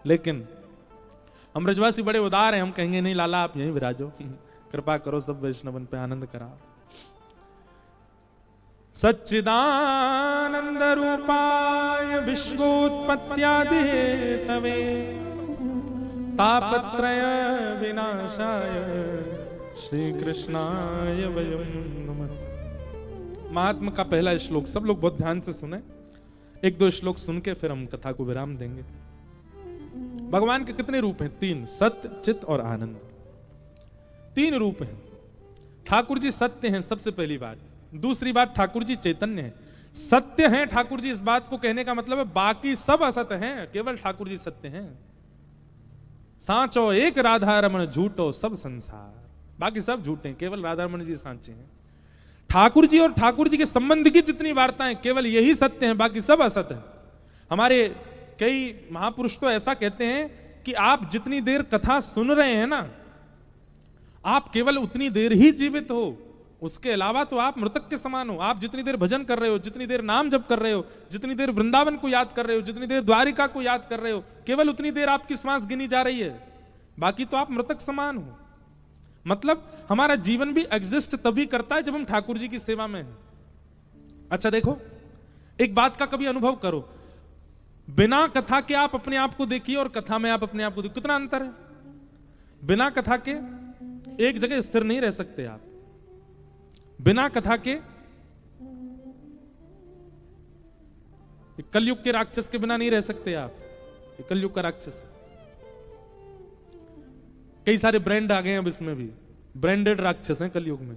लेकिन हम ब्रजवासी बड़े उदार हैं, हम कहेंगे नहीं लाला आप यहीं विराजो, कृपा करो सब वैष्णवन पे आनंद करा। सच्चिदानंद रूपाय विश्वोत्पत्त्यादि हेतवे तापत्रय विनाशाय श्री कृष्णाय वयं नमः। महात्मा का पहला श्लोक सब लोग बहुत ध्यान से सुने, एक दो श्लोक सुन के फिर हम कथा को विराम देंगे। भगवान के कितने रूप हैं? 3, सत्य, चित और आनंद। 3 रूप हैं। ठाकुर जी सत्य हैं, सबसे पहली बात। दूसरी बात, ठाकुर जी चैतन्य हैं। सत्य हैं ठाकुर जी, इस बात को कहने का मतलब है बाकी सब असत हैं, केवल ठाकुर जी सत्य हैं। सांचो एक राधा रमण झूठो सब संसार, बाकी सब झूठे हैं, केवल राधा रमण जी सांचे हैं। ठाकुर जी और ठाकुर जी के संबंध की जितनी वार्ताएं केवल यही सत्य हैं, बाकी सब असत है। हमारे कई महापुरुष तो ऐसा कहते हैं कि आप जितनी देर कथा सुन रहे हैं ना, आप केवल उतनी देर ही जीवित हो, उसके अलावा तो आप मृतक के समान हो। आप जितनी देर भजन कर रहे हो, जितनी देर नाम जप कर रहे हो, जितनी देर वृंदावन को याद कर रहे हो, जितनी देर द्वारिका को याद कर रहे हो, केवल उतनी देर आपकी श्वास गिनी जा रही है, बाकी तो आप मृतक समान हो। मतलब हमारा जीवन भी एग्जिस्ट तभी करता है जब हम ठाकुर जी की सेवा में हैं। अच्छा देखो, एक बात का कभी अनुभव करो, बिना कथा के आप अपने आप को देखिए और कथा में आप अपने आप को देखिए, कितना अंतर है। बिना कथा के एक जगह स्थिर नहीं रह सकते आप। बिना कथा के कलयुग के राक्षस के बिना नहीं रह सकते आप। कलयुग का राक्षस, कई सारे ब्रांड आ गए हैं अब इसमें भी, ब्रांडेड राक्षस हैं कलयुग में।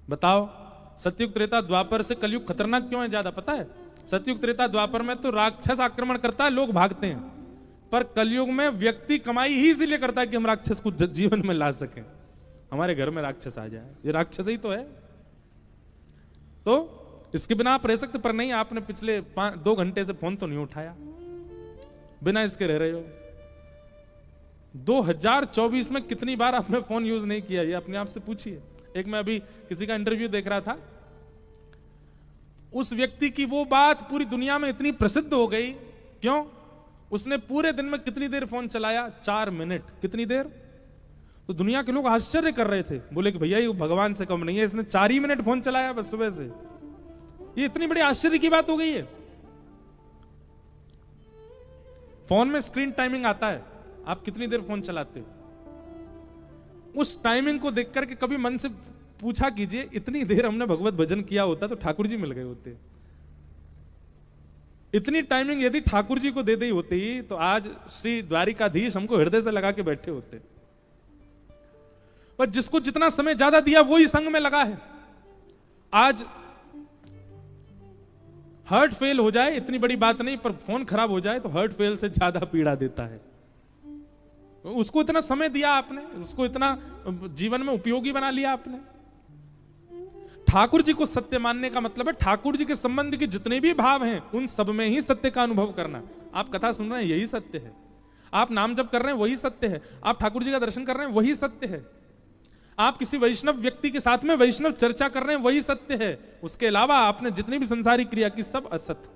बताओ, सतयुग त्रेता द्वापर से कलयुग खतरनाक क्यों है ज्यादा, पता है? सतयुग त्रेता द्वापर में तो राक्षस आक्रमण करता है, लोग भागते हैं, पर कलयुग में व्यक्ति कमाई ही इसलिए करता है कि हम राक्षस को जीवन में ला सकें, हमारे घर में राक्षस आ जाए। ये राक्षस ही तो है। तो इसके बिना आप रह सकते, पर नहीं, आपने पिछले 2 घंटे से फोन तो नहीं उठाया, बिना इसके रह रहे हो। 2024 में कितनी बार आपने फोन यूज नहीं किया, ये अपने आप से पूछिए। एक मैं अभी किसी का इंटरव्यू देख रहा था, उस व्यक्ति की वो बात पूरी दुनिया में इतनी प्रसिद्ध हो गई, क्यों? उसने पूरे दिन में कितनी देर फोन चलाया? 4 मिनट। कितनी देर? तो दुनिया के लोग आश्चर्य कर रहे थे, बोले कि भैया ये भगवान से कम नहीं है, इसने 4 ही मिनट फोन चलाया बस सुबह से। ये इतनी बड़ी आश्चर्य की बात हो गई है। फोन में स्क्रीन टाइमिंग आता है, आप कितनी देर फोन चलाते हो। उस टाइमिंग को देख करके कभी मन से पूछा कीजिए, इतनी देर हमने भगवत भजन किया होता तो ठाकुर जी मिल गए होते। इतनी टाइमिंग यदि ठाकुर जी को दे दी होती तो आज श्री द्वारिकाधीश हमको हृदय से लगा के बैठे होते। पर जिसको जितना समय ज्यादा दिया वही संग में लगा है। आज हार्ट फेल हो जाए इतनी बड़ी बात नहीं, पर फोन खराब हो जाए तो हार्ट फेल से ज्यादा पीड़ा देता है। उसको इतना समय दिया आपने, उसको इतना जीवन में उपयोगी बना लिया आपने। ठाकुर जी को सत्य मानने का मतलब है ठाकुर जी के संबंध के जितने भी भाव हैं उन सब में ही सत्य का अनुभव करना। आप कथा सुन रहे हैं, यही सत्य है। आप नाम जप कर रहे हैं, वही सत्य है। आप ठाकुर जी का दर्शन कर रहे हैं, वही सत्य है। आप किसी वैष्णव व्यक्ति के साथ में वैष्णव चर्चा कर रहे हैं, वही सत्य है। उसके अलावा आपने जितनी भी संसारी क्रिया की, सब असत्य।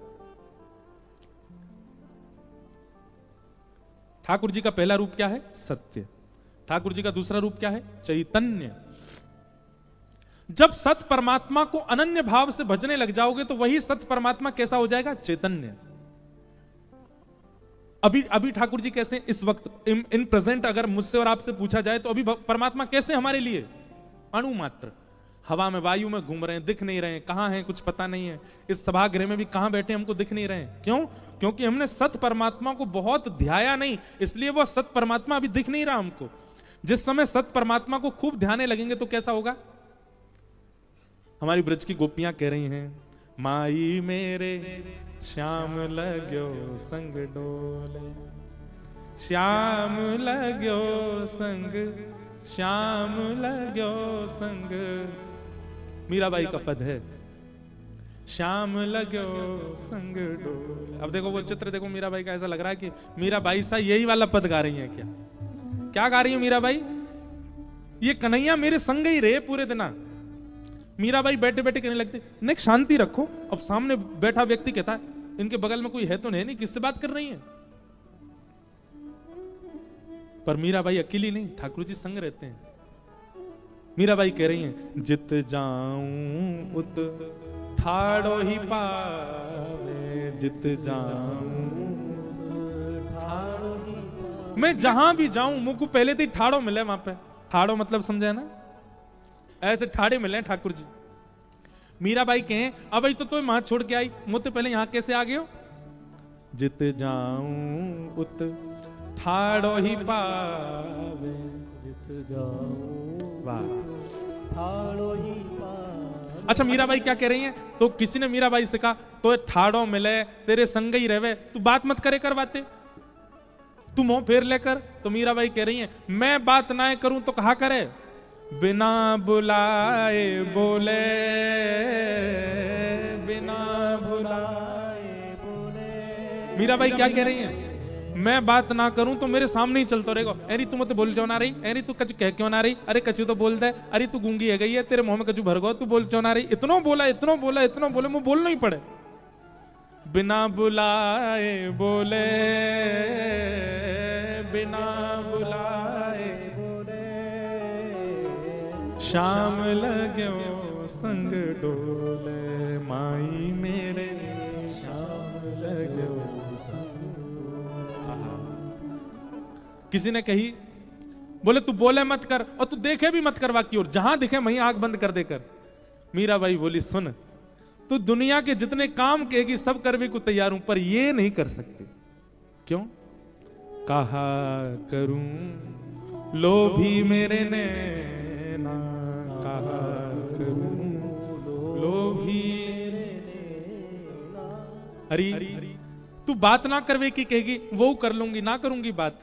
ठाकुर जी का पहला रूप क्या है? सत्य। ठाकुर जी का दूसरा रूप क्या है? चैतन्य। जब सत परमात्मा को अनन्य भाव से भजने लग जाओगे तो वही सत परमात्मा कैसा हो जाएगा? चैतन्य। अभी ठाकुर जी कैसे इस वक्त इन प्रेजेंट अगर मुझसे और आपसे पूछा जाए तो अभी परमात्मा कैसे हमारे लिए? अणु मात्र, हवा में, वायु में घूम रहे हैं, दिख नहीं रहे हैं, कहां हैं कुछ पता नहीं है। इस सभागृह में भी कहां बैठे हमको दिख नहीं रहे हैं। क्यों? क्योंकि हमने सत परमात्मा को बहुत ध्याया नहीं, इसलिए वो सत परमात्मा अभी दिख नहीं रहा हमको। जिस समय सत परमात्मा को खूब ध्याने लगेंगे तो कैसा होगा? हमारी ब्रज की गोपियां कह रही हैं, माई मेरे श्याम लगो संग डोले, श्याम लगो संग, श्याम लगो संग। मीराबाई का पद है, श्याम लगो संग डोले। अब देखो वो चित्र देखो मीराबाई का, ऐसा लग रहा है कि मीराबाई सा यही वाला पद गा रही है। क्या गा रही है मीराबाई? ये कन्हैया मेरे संग ही रहे पूरे दिन। मीराबाई बैठे बैठे कहने लगते, नेक शांति रखो। अब सामने बैठा व्यक्ति कहता है, इनके बगल में कोई है तो नहीं, किससे बात कर रही है? पर मीराबाई अकेली नहीं, ठाकुर जी संग रहते हैं। मीराबाई कह रही हैं, जित जाऊं उत ठाड़ो ही पावे, जित जाऊं ठाड़ो ही पावे। मैं जहां भी जाऊं मुझको पहले तो ही ठाड़ो मिले वहां पे। ठाड़ो मतलब समझे ना, ऐसे ठाड़े मिले ठाकुर जी। मीराबाई कहें, अब तो वहां छोड़ के आई, मुझे पहले यहां कैसे आ गए हो? जित जाऊं उत ठाड़ो ही पावे, जित जाऊं वाह ठाड़ो ही पावे। अच्छा मीराबाई क्या कह रही हैं? तो किसी ने मीराबाई से कहा, तो ठाड़ो मिले तेरे संग ही रहवे, तू बात मत करे कर बातें, तू मुंह फेर लेकर। तो मीराबाई कह रही हैं, मैं बात ना करूं तो कहा करे, बिना बुलाए बोले, बिना बुलाए बोले। मीराबाई क्या कह रही हैं? मैं बात ना करूं तो मेरे सामने ही चलता रहेगा। अरे तू मत बोल क्यों ना रही, अरे तू कछ कह क्यों ना रही, अरे कछु तो बोल दे, अरे तू गूंगी है गई है, तेरे मुंह में कछु भर गो, तू बोल क्यों ना रही। इतना बोला इतना बोला इतना बोले, मुझे बोलना ही पड़े। बिना बुलाए बोले, बिना बुलाए बोले, शाम लग्यो संग डोले, माई मेरे शाम लग्यो संग। किसी ने कही, बोले तू बोले मत कर और तू देखे भी मत कर वाकी, और जहां दिखे वहीं आंख बंद कर देकर। मीराबाई बोली, सुन तू दुनिया के जितने काम कहेगी सब करने को तैयार हूं, पर ये नहीं कर सकती। क्यों? कहा करूं लोभी मेरे नैना, कहा करूं लोभी मेरे नैना। अरे तू बात ना करवे की कहेगी, वो कर लूंगी, ना करूंगी बात।